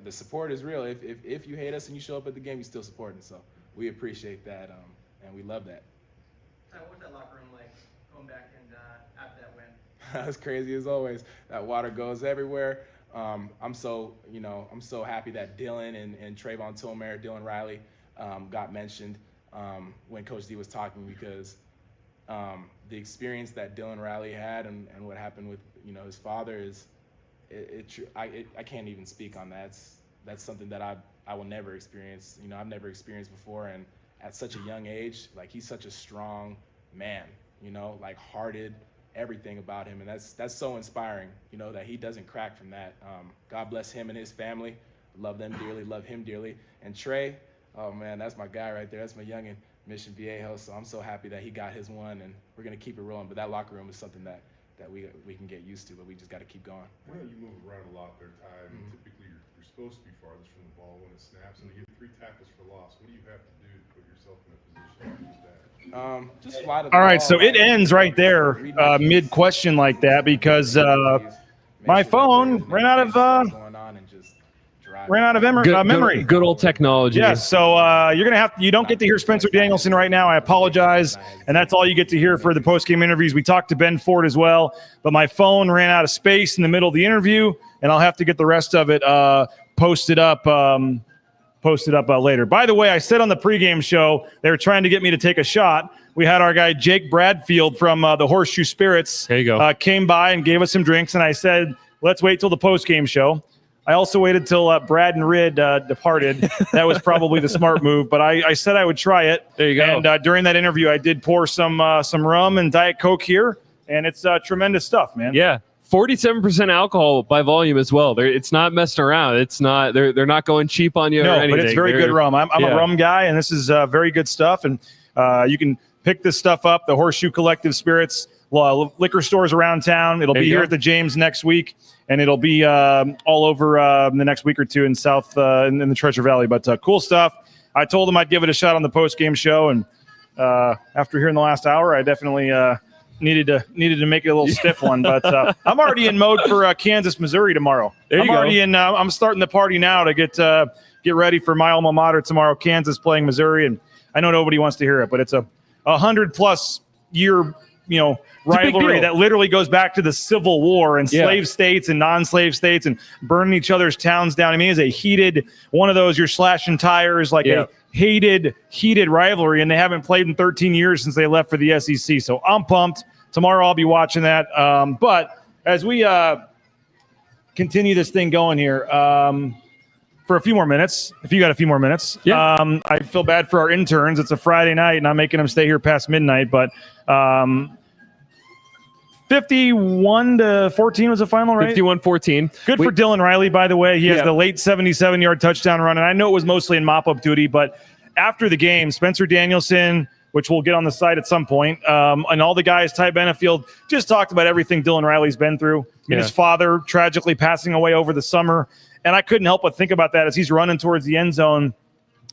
the support is real. If you hate us and you show up at the game, you still supporting. So we appreciate that, and we love that. What was that locker room like going back and after that win? That's crazy as always. That water goes everywhere. I'm so happy that Dylan and Trayvon Tolmere, Dylan Riley, got mentioned when Coach D was talking, because the experience that Dylan Riley had and what happened with, you know, his father is, I can't even speak on that. That's something that I will never experience. You know, I've never experienced before, and at such a young age, like he's such a strong man, you know, like hearted, everything about him, and that's so inspiring, you know, that he doesn't crack from that. God bless him and his family. Love them dearly, love him dearly. And Trey, oh man, that's my guy right there. That's my youngin, Mission Viejo. So I'm so happy that he got his one, and we're gonna keep it rolling. But that locker room is something that we can get used to, but we just got to keep going. I know you move around a lot there, Ty. I mean, typically you're supposed to be farthest from the ball when it snaps, and to get 3 tackles for loss. What do you have to do to put yourself in a position to do that? Just fly to the All right, ball, so it ends right there, mid-question like that, because my phone ran out of memory. Good old technology. Yes, so you're gonna you don't get to hear Spencer Danielson right now. I apologize, and that's all you get to hear for the post-game interviews. We talked to Ben Ford as well, but my phone ran out of space in the middle of the interview, and I'll have to get the rest of it posted up later. By the way, I said on the pregame show they were trying to get me to take a shot. We had our guy Jake Bradfield from the Horseshoe Spirits. There you go. Came by and gave us some drinks, and I said, let's wait till the postgame show. I also waited till Brad and Rid departed. That was probably the smart move, but I said I would try it. There you go. And during that interview, I did pour some rum and Diet Coke here, and it's tremendous stuff, man. Yeah. 47% alcohol by volume as well. It's not messing around. It's not. They're not going cheap on you or anything. But it's very good rum. I'm a rum guy, and this is very good stuff. And you can pick this stuff up. The Horseshoe Collective Spirits liquor stores around town. It'll be here at the James next week, and it'll be all over in the next week or two in South in the Treasure Valley. But cool stuff. I told them I'd give it a shot on the post-game show, and after hearing the last hour, I definitely needed to make it a little stiff one. But I'm already in mode for Kansas, Missouri tomorrow. I'm starting the party now to get ready for my alma mater tomorrow. Kansas playing Missouri, and I know nobody wants to hear it, but it's a 100+ year rivalry that literally goes back to the Civil War and slave states and non-slave states and burning each other's towns down. I mean, it's a heated one of those. You're slashing tires like a heated rivalry, and they haven't played in 13 years since they left for the SEC. So I'm pumped. Tomorrow I'll be watching that. But as we continue this thing going here for a few more minutes, if you got a few more minutes, I feel bad for our interns. It's a Friday night, and I'm making them stay here past midnight. But 51-14 was the final, right? 51-14. Good for Dylan Riley, by the way. He has the late 77-yard touchdown run, and I know it was mostly in mop-up duty, but after the game, Spencer Danielson, which we'll get on the site at some point, and all the guys, Ty Benefield, just talked about everything Dylan Riley's been through. I mean, his father tragically passing away over the summer, and I couldn't help but think about that as he's running towards the end zone.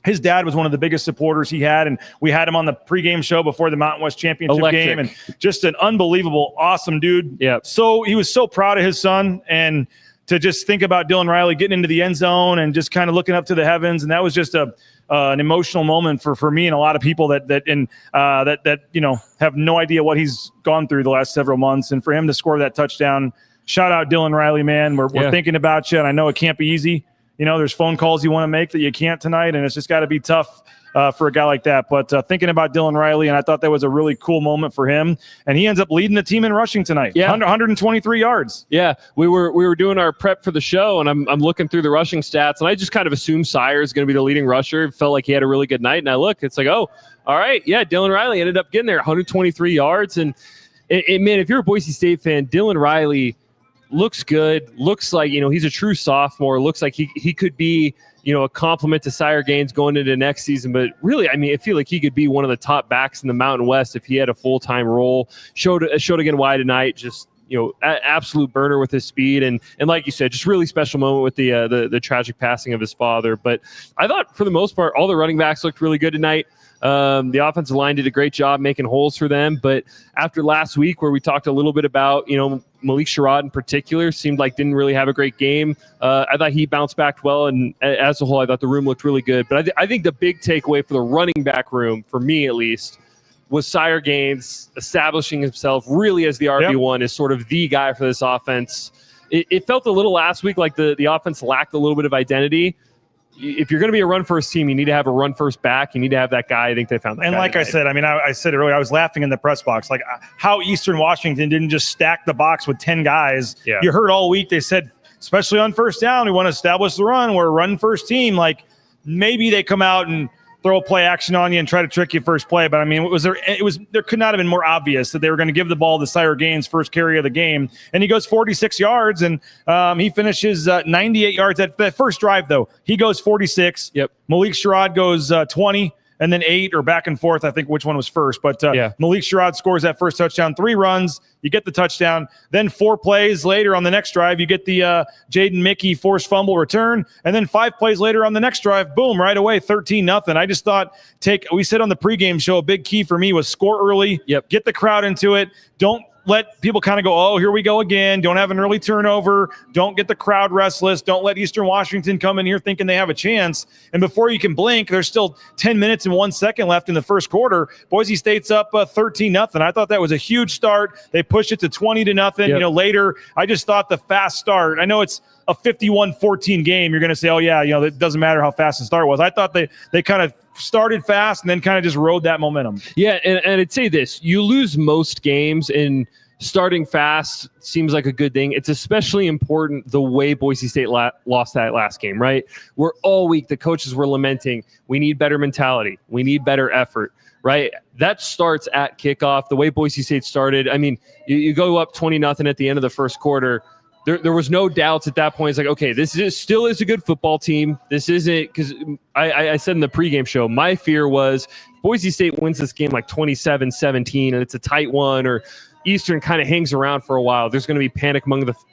His dad was one of the biggest supporters he had, and we had him on the pregame show before the Mountain West Championship game, and just an unbelievable, awesome dude. Yeah. So he was so proud of his son, and to just think about Dylan Riley getting into the end zone and just kind of looking up to the heavens, and that was just an emotional moment for me and a lot of people that have no idea what he's gone through the last several months, and for him to score that touchdown. Shout out Dylan Riley, man. We're thinking about you, and I know it can't be easy. There's phone calls you want to make that you can't tonight, and it's just got to be tough for a guy like that. But thinking about Dylan Riley, and I thought that was a really cool moment for him. And he ends up leading the team in rushing tonight. 123 yards. Yeah, we were doing our prep for the show, and I'm looking through the rushing stats, and I just kind of assumed Sire is going to be the leading rusher. Felt like he had a really good night, and I look, it's like, oh, all right, yeah, Dylan Riley ended up getting there, 123 yards. And man, if you're a Boise State fan, Dylan Riley looks good, looks like, he's a true sophomore, looks like he could be, a compliment to Sire Gaines going into next season. But really, I mean, I feel like he could be one of the top backs in the Mountain West if he had a full-time role. Showed again why tonight, just, absolute burner with his speed. And like you said, just really special moment with the tragic passing of his father. But I thought for the most part, all the running backs looked really good tonight. The offensive line did a great job making holes for them. But after last week, where we talked a little bit about, Malik Sherrod in particular seemed like didn't really have a great game. I thought he bounced back well. And as a whole, I thought the room looked really good. But I think the big takeaway for the running back room, for me at least, was Sire Gaines establishing himself really as the RB1, as sort of the guy for this offense. It felt a little last week like the offense lacked a little bit of identity. If you're going to be a run-first team, you need to have a run-first back. You need to have that guy. I think they found that. And like I said, I mean, I said earlier, I was laughing in the press box, like how Eastern Washington didn't just stack the box with 10 guys. Yeah. You heard all week they said, especially on first down, we want to establish the run. We're a run-first team. Like maybe they come out and throw a play action on you and try to trick you first play. But I mean, there could not have been more obvious that they were going to give the ball to Sire Gaines first carry of the game. And he goes 46 yards and he finishes 98 yards at that first drive though. He goes 46. Yep. Malik Sherrod goes 20 and then 8 or back and forth. I think which one was first, but Malik Sherrod scores that first touchdown, 3 runs. You get the touchdown. Then 4 plays later on the next drive, you get the Jaden Mickey forced fumble return. And then 5 plays later on the next drive, boom, right away, 13-0. I just thought, we said on the pregame show, a big key for me was score early, get the crowd into it. Don't let people kind of go, oh, here we go again. Don't have an early turnover. Don't get the crowd restless. Don't let Eastern Washington come in here thinking they have a chance. And before you can blink, there's still 10 minutes and 1 second left in the first quarter. Boise State's up 13-0. I thought that was a huge start. They pushed it to 20-0. Later, I just thought the fast start. I know it's a 51-14 game. You're going to say, oh, yeah, it doesn't matter how fast the start was. I thought they kind of started fast and then kind of just rode that momentum. Yeah, and I'd say this. You lose most games, and starting fast seems like a good thing. It's especially important the way Boise State lost that last game, right? Where all week the coaches were lamenting, we need better mentality. We need better effort. right? That starts at kickoff. The way Boise State started, I mean, you go up 20-0 at the end of the first quarter. There was no doubts at that point. It's like, okay, this still is a good football team. This isn't, because I said in the pregame show, my fear was Boise State wins this game like 27-17 and it's a tight one, or Eastern kind of hangs around for a while. There's going to be panic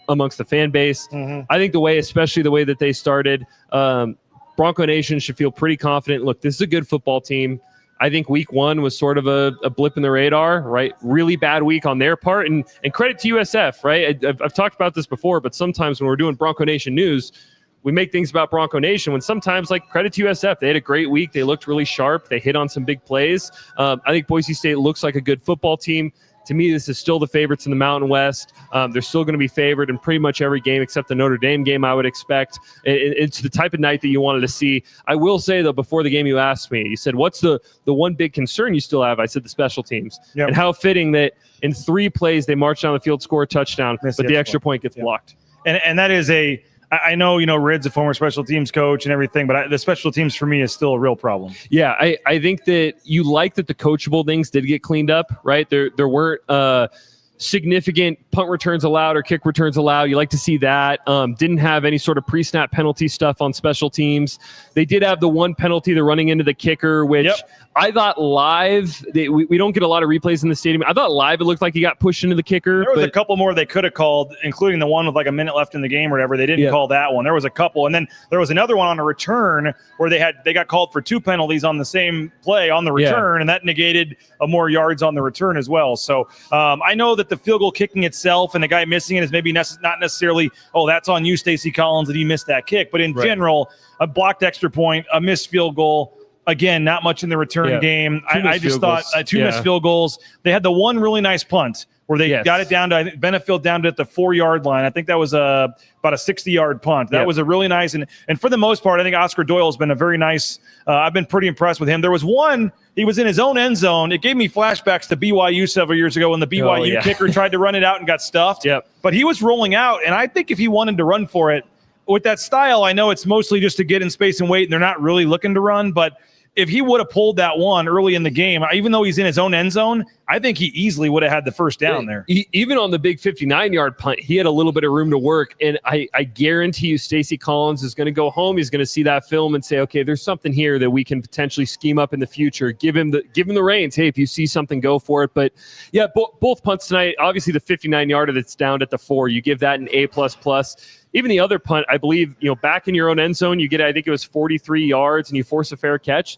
amongst the fan base. I think especially the way that they started, Bronco Nation should feel pretty confident. Look, this is a good football team. I think week one was sort of a blip in the radar, right? Really bad week on their part. And credit to USF, right? I've talked about this before, but sometimes when we're doing Bronco Nation news, we make things about Bronco Nation when sometimes, like, credit to USF. They had a great week. They looked really sharp. They hit on some big plays. I think Boise State looks like a good football team. To me, this is still the favorites in the Mountain West. They're still going to be favored in pretty much every game except the Notre Dame game, I would expect. It's the type of night that you wanted to see. I will say, though, before the game you asked me, you said, what's the one big concern you still have? I said the special teams. And how fitting that in 3 plays they march down the field, score a touchdown, but the extra point gets blocked. And that is I know, Rid's a former special teams coach and everything, but the special teams for me is still a real problem. Yeah, I think that you like that the coachable things did get cleaned up, right? There weren't significant punt returns allowed or kick returns allowed. You like to see that. Didn't have any sort of pre-snap penalty stuff on special teams. They did have the one penalty, the running into the kicker, which I thought live, we don't get a lot of replays in the stadium. I thought live it looked like he got pushed into the kicker. There was a couple more they could have called, including the one with like a minute left in the game or whatever. They didn't call that one. There was a couple. And then there was another one on a return where they got called for 2 penalties on the same play on the return, and that negated more yards on the return as well. So I know that the field goal kicking itself and the guy missing it is maybe not necessarily, that's on you, Stacey Collins, that he missed that kick. But in general, a blocked extra point, a missed field goal, again, not much in the return game. I just thought 2 missed field goals. They had the one really nice punt where they got it down to, I think, Benefield down to the 4-yard line. I think that was about a 60-yard punt. That was a really nice, and for the most part, I think Oscar Doyle has been a very nice, I've been pretty impressed with him. There was one, he was in his own end zone. It gave me flashbacks to BYU several years ago when the BYU kicker tried to run it out and got stuffed. But he was rolling out, and I think if he wanted to run for it, with that style, I know it's mostly just to get in space and wait, and they're not really looking to run, but if he would have pulled that one early in the game, even though he's in his own end zone, I think he easily would have had the first down there. Even on the big 59-yard punt, he had a little bit of room to work. And I guarantee you Stacey Collins is going to go home. He's going to see that film and say, okay, there's something here that we can potentially scheme up in the future. Give him the reins. Hey, if you see something, go for it. But, yeah, both punts tonight, obviously the 59-yarder that's down at the 4, you give that an A++. Even the other punt, I believe, back in your own end zone, you get, I think it was 43 yards, and you force a fair catch.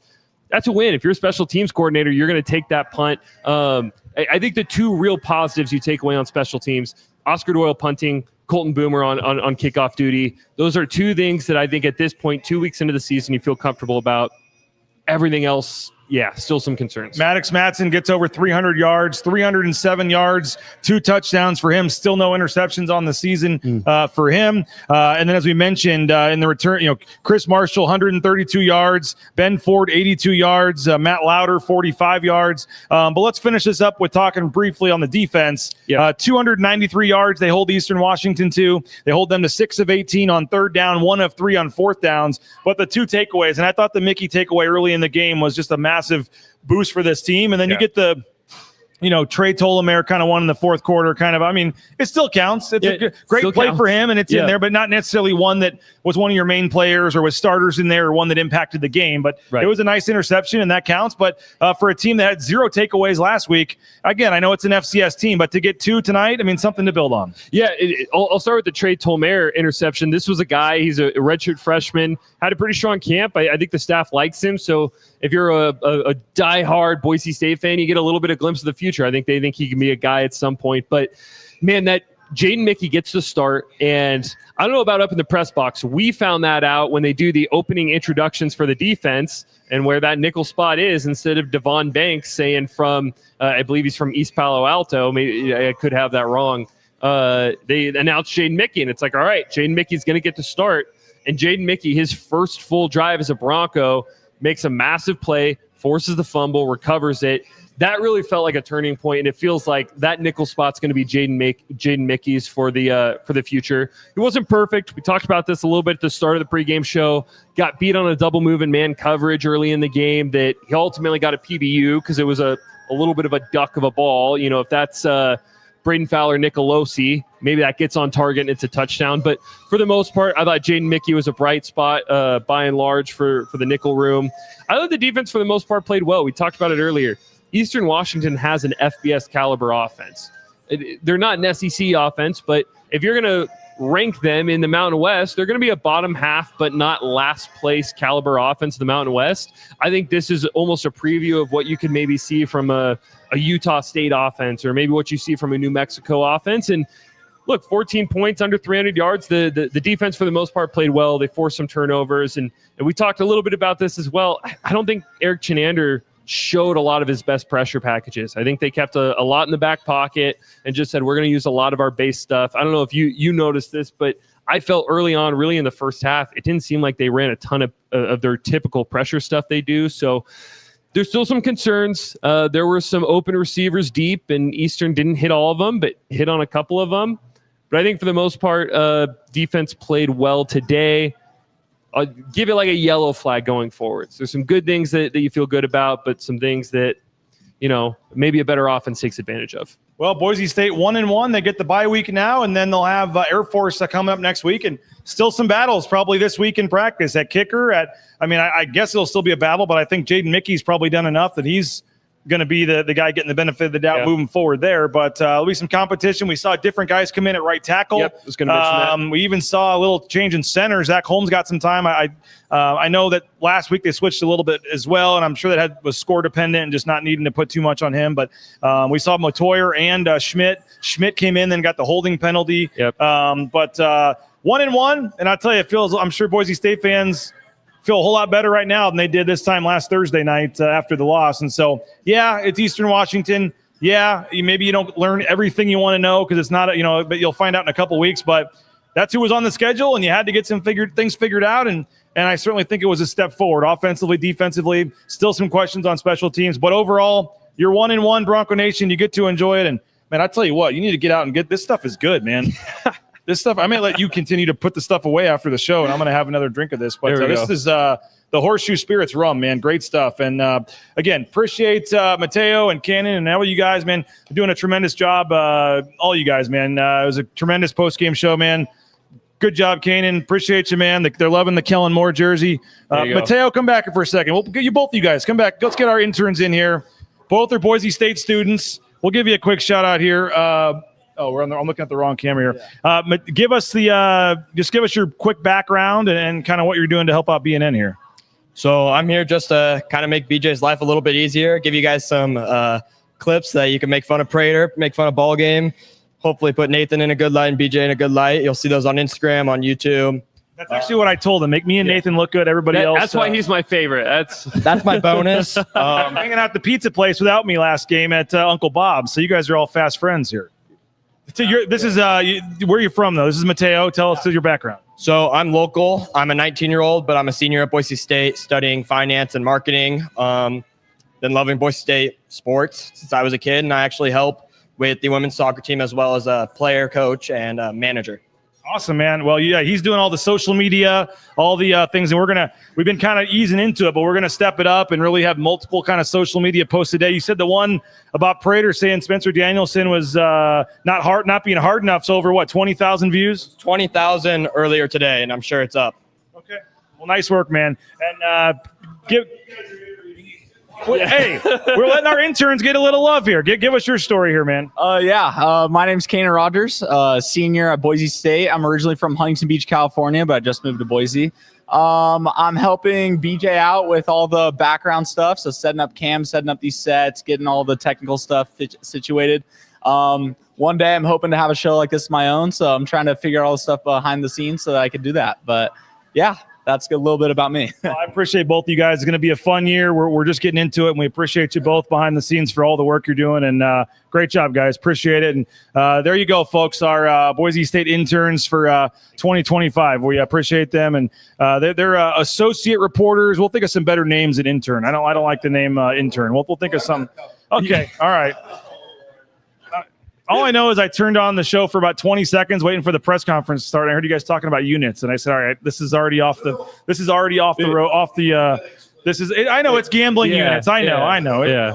That's a win. If you're a special teams coordinator, you're going to take that punt. I think the 2 real positives you take away on special teams, Oscar Doyle punting, Colton Boomer on kickoff duty. Those are 2 things that I think at this point, 2 weeks into the season, you feel comfortable about. Everything else, still some concerns. Maddox Matson gets over 300 yards, 307 yards, 2 touchdowns for him. Still no interceptions on the season for him. And then, as we mentioned in the return, Chris Marshall, 132 yards, Ben Ford, 82 yards, Matt Lauder, 45 yards. But let's finish this up with talking briefly on the defense. 293 yards they hold Eastern Washington to. They hold them to 6 of 18 on 3rd down, 1 of 3 on 4th downs. But the 2 takeaways, and I thought the Mickey takeaway early in the game was just a massive boost for this team. And then you get the Trey Tolomare kind of one in the 4th quarter, it still counts. It's a great play for him, and it's in there, but not necessarily one that was one of your main players or was starters in there or one that impacted the game. But it was a nice interception, and that counts. But for a team that had 0 takeaways last week, again, I know it's an FCS team, but to get 2 tonight, something to build on. Yeah, I'll start with the Trey Tolomare interception. This was a guy, he's a redshirt freshman, had a pretty strong camp. I think the staff likes him. So if you're a diehard Boise State fan, you get a little bit of glimpse of the future. I think they think he can be a guy at some point. But, man, that Jaden Mickey gets to start. And I don't know about up in the press box. We found that out when they do the opening introductions for the defense and where that nickel spot is, instead of Devon Banks saying from, I believe he's from East Palo Alto. Maybe I could have that wrong. They announced Jaden Mickey, and it's like, all right, Jaden Mickey's going to get to start. And Jaden Mickey, his first full drive as a Bronco, makes a massive play, forces the fumble, recovers it. that really felt like a turning point, and it feels like that nickel spot's going to be Jaden Mickey's for the future. He wasn't perfect. We talked about this a little bit at the start of the pregame show. Got beat on a double move in man coverage early in the game that he ultimately got a PBU because it was a little bit of a duck of a ball. If that's Braden Fowler, Nicolosi, maybe that gets on target and it's a touchdown. But for the most part, I thought Jaden Mickey was a bright spot by and large for the nickel room. I thought the defense for the most part played well. We talked about it earlier. Eastern Washington has an FBS caliber offense. They're not an SEC offense, but if you're going to rank them in the Mountain West, they're going to be a bottom half, but not last place caliber offense in the Mountain West. I think this is almost a preview of what you could maybe see from a Utah State offense, or maybe what you see from a New Mexico offense. And look, 14 points, under 300 yards. The defense for the most part played well. They forced some turnovers, and we talked a little bit about this as well. I don't think Eric Chinander showed a lot of his best pressure packages. I think they kept a lot in the back pocket and just said, we're going to use a lot of our base stuff. I don't know if you noticed this, but I felt early on, really in the first half, it didn't seem like they ran a ton of their typical pressure stuff they do. So there's still some concerns. There were some open receivers deep, and Eastern didn't hit all of them, but hit on a couple of them. But I think for the most part, defense played well today. I'll give it like a yellow flag going forward. So there's some good things that you feel good about, but some things that, maybe a better offense takes advantage of. Well, Boise State 1-1. They get the bye week now, and then they'll have Air Force coming up next week, and still some battles probably this week in practice at kicker. I guess it'll still be a battle, but I think Jaden Mickey's probably done enough that he's going to be the guy getting the benefit of the doubt moving forward there. But there'll be some competition. We saw different guys come in at right tackle. Yep, I was going to mention that. We even saw a little change in center. Zach Holmes got some time. I know that last week they switched a little bit as well, and I'm sure that was score dependent and just not needing to put too much on him. But we saw Motoyer and Schmidt. Schmidt came in, then got the holding penalty. Yep. 1-1, and I'll tell you, I'm sure Boise State fans feel a whole lot better right now than they did this time last Thursday night after the loss. And so, it's Eastern Washington. Maybe you don't learn everything you want to know because it's not, but you'll find out in a couple weeks. But that's who was on the schedule, and you had to get some things figured out. And I certainly think it was a step forward offensively, defensively. Still some questions on special teams, but overall, you're 1-1, Bronco Nation. You get to enjoy it. And man, I tell you what, you need to get out and get this stuff is good, man. This stuff, I may let you continue to put the stuff away after the show, and I'm going to have another drink of this. But this is the Horseshoe Spirits rum, man. Great stuff. And again, appreciate Mateo and Cannon and all you guys, man. You're doing a tremendous job. All you guys, man. It was a tremendous post-game show, man. Good job, Cannon. Appreciate you, man. They're loving the Kellen Moore jersey. Mateo, come back here for a second. We'll get you both. You guys come back. Let's get our interns in here. Both are Boise State students. We'll give you a quick shout out here. I'm looking at the wrong camera here. Give us your quick background and kind of what you're doing to help out BNN here. So I'm here just to kind of make BJ's life a little bit easier, give you guys some clips that you can make fun of Prater, make fun of ball game, hopefully put Nathan in a good light and BJ in a good light. You'll see those on Instagram, on YouTube. That's actually what I told him. Make me and Nathan look good. Everybody else. That's why he's my favorite. That's my bonus. Hanging out at the pizza place without me last game at Uncle Bob's. So you guys are all fast friends here. So where are you from, though? This is Mateo. Tell us your background. So I'm local. I'm a 19-year-old, but I'm a senior at Boise State studying finance and marketing. Been loving Boise State sports since I was a kid, and I actually help with the women's soccer team as well as a player, coach, and manager. Awesome, man. Well, he's doing all the social media, all the things, and we've been kind of easing into it, but we're going to step it up and really have multiple kind of social media posts today. You said the one about Prater saying Spencer Danielson was not being hard enough. So over 20,000 views? 20,000 earlier today, and I'm sure it's up. Okay. Well, nice work, man. And hey, we're letting our interns get a little love here. Give us your story here, man. My name's Kanan Rogers, senior at Boise State. I'm originally from Huntington Beach, California, but I just moved to Boise. I'm helping BJ out with all the background stuff, so setting up cams, setting up these sets, getting all the technical stuff situated. One day I'm hoping to have a show like this of my own, so I'm trying to figure out all the stuff behind the scenes so that I can do that. But yeah. That's a little bit about me. Well, I appreciate both of you guys. It's going to be a fun year. We're just getting into it, and we appreciate you both behind the scenes for all the work you're doing. And great job, guys. Appreciate it. And there you go, folks. Our Boise State interns for 2025. We appreciate them. And they're associate reporters. We'll think of some better names than intern. I don't like the name intern. We'll think of some. Okay. All right. All I know is I turned on the show for about 20 seconds waiting for the press conference to start. I heard you guys talking about units, and I said, all right, this is already off the road. I know it's gambling units. I know. Yeah.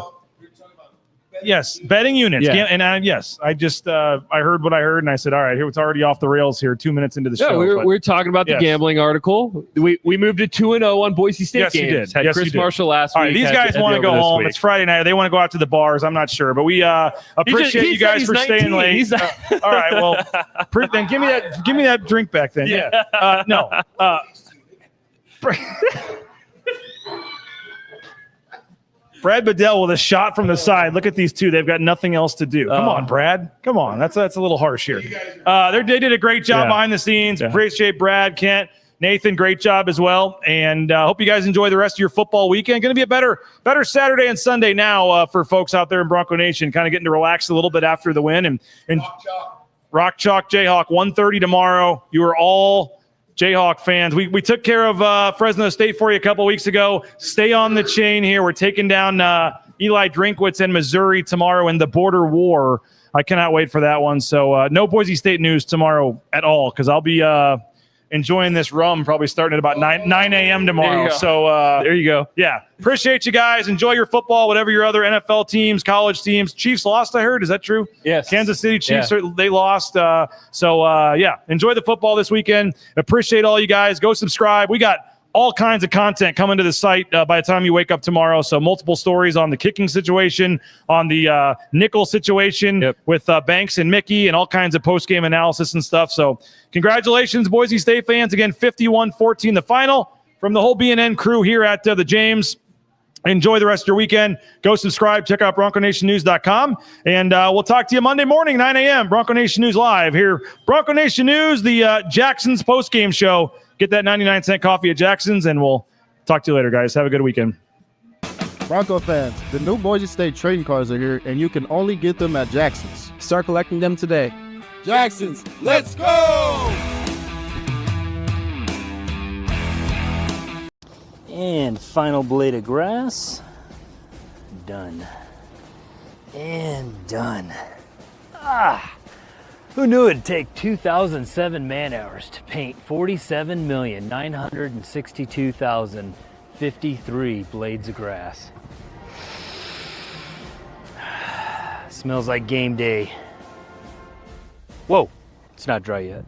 Yes, betting units. Yeah. Yes, I just I heard what I heard, and I said, all right, here it's already off the rails here. 2 minutes into the show. We're talking about the gambling article. We moved to 2-0 on Boise State Yes, games. you did. Had Yes, Chris you did. Marshall last All week. right, these had guys want to Eddie go this home. week. It's Friday night. They want to go out to the bars. I'm not sure, but we appreciate he you said guys he's for 19. staying late. He's All right, well, then give me that drink back then. Yeah. No. Brad Bedell with a shot from the side. Look at these two. They've got nothing else to do. Come on, Brad. Come on. That's a little harsh here. They did a great job behind the scenes. Appreciate Brad, Kent, Nathan. Great job as well. And hope you guys enjoy the rest of your football weekend. Going to be a better Saturday and Sunday now for folks out there in Bronco Nation, kind of getting to relax a little bit after the win. And Rock Chalk Jayhawk, 1:30 tomorrow. You are all Jayhawk fans. We took care of Fresno State for you a couple weeks ago. Stay on the chain here. We're taking down Eli Drinkwitz in Missouri tomorrow in the border war. I cannot wait for that one. So no Boise State news tomorrow at all, because I'll be enjoying this rum probably starting at about 9 a.m. tomorrow. So there you go. Yeah. Appreciate you guys. Enjoy your football, whatever your other NFL teams, college teams. Chiefs lost, I heard. Is that true? Yes. Kansas City Chiefs, they lost. Enjoy the football this weekend. Appreciate all you guys. Go subscribe. We got all kinds of content coming to the site by the time you wake up tomorrow. So multiple stories on the kicking situation, on the nickel situation with Banks and Mickey, and all kinds of post-game analysis and stuff. So congratulations, Boise State fans. Again, 51-14 the final from the whole BNN crew here at the James. Enjoy the rest of your weekend. Go subscribe. Check out BroncoNationNews.com. And we'll talk to you Monday morning, 9 a.m. Bronco Nation News Live here. Bronco Nation News, the Jackson's post-game show. Get that 99-cent coffee at Jackson's, and we'll talk to you later, guys. Have a good weekend. Bronco fans, the new Boise State trading cards are here, and you can only get them at Jackson's. Start collecting them today. Jackson's, let's go! And final blade of grass. Done. And done. Who knew it'd take 2,007 man-hours to paint 47,962,053 blades of grass? Smells like game day. Whoa, it's not dry yet.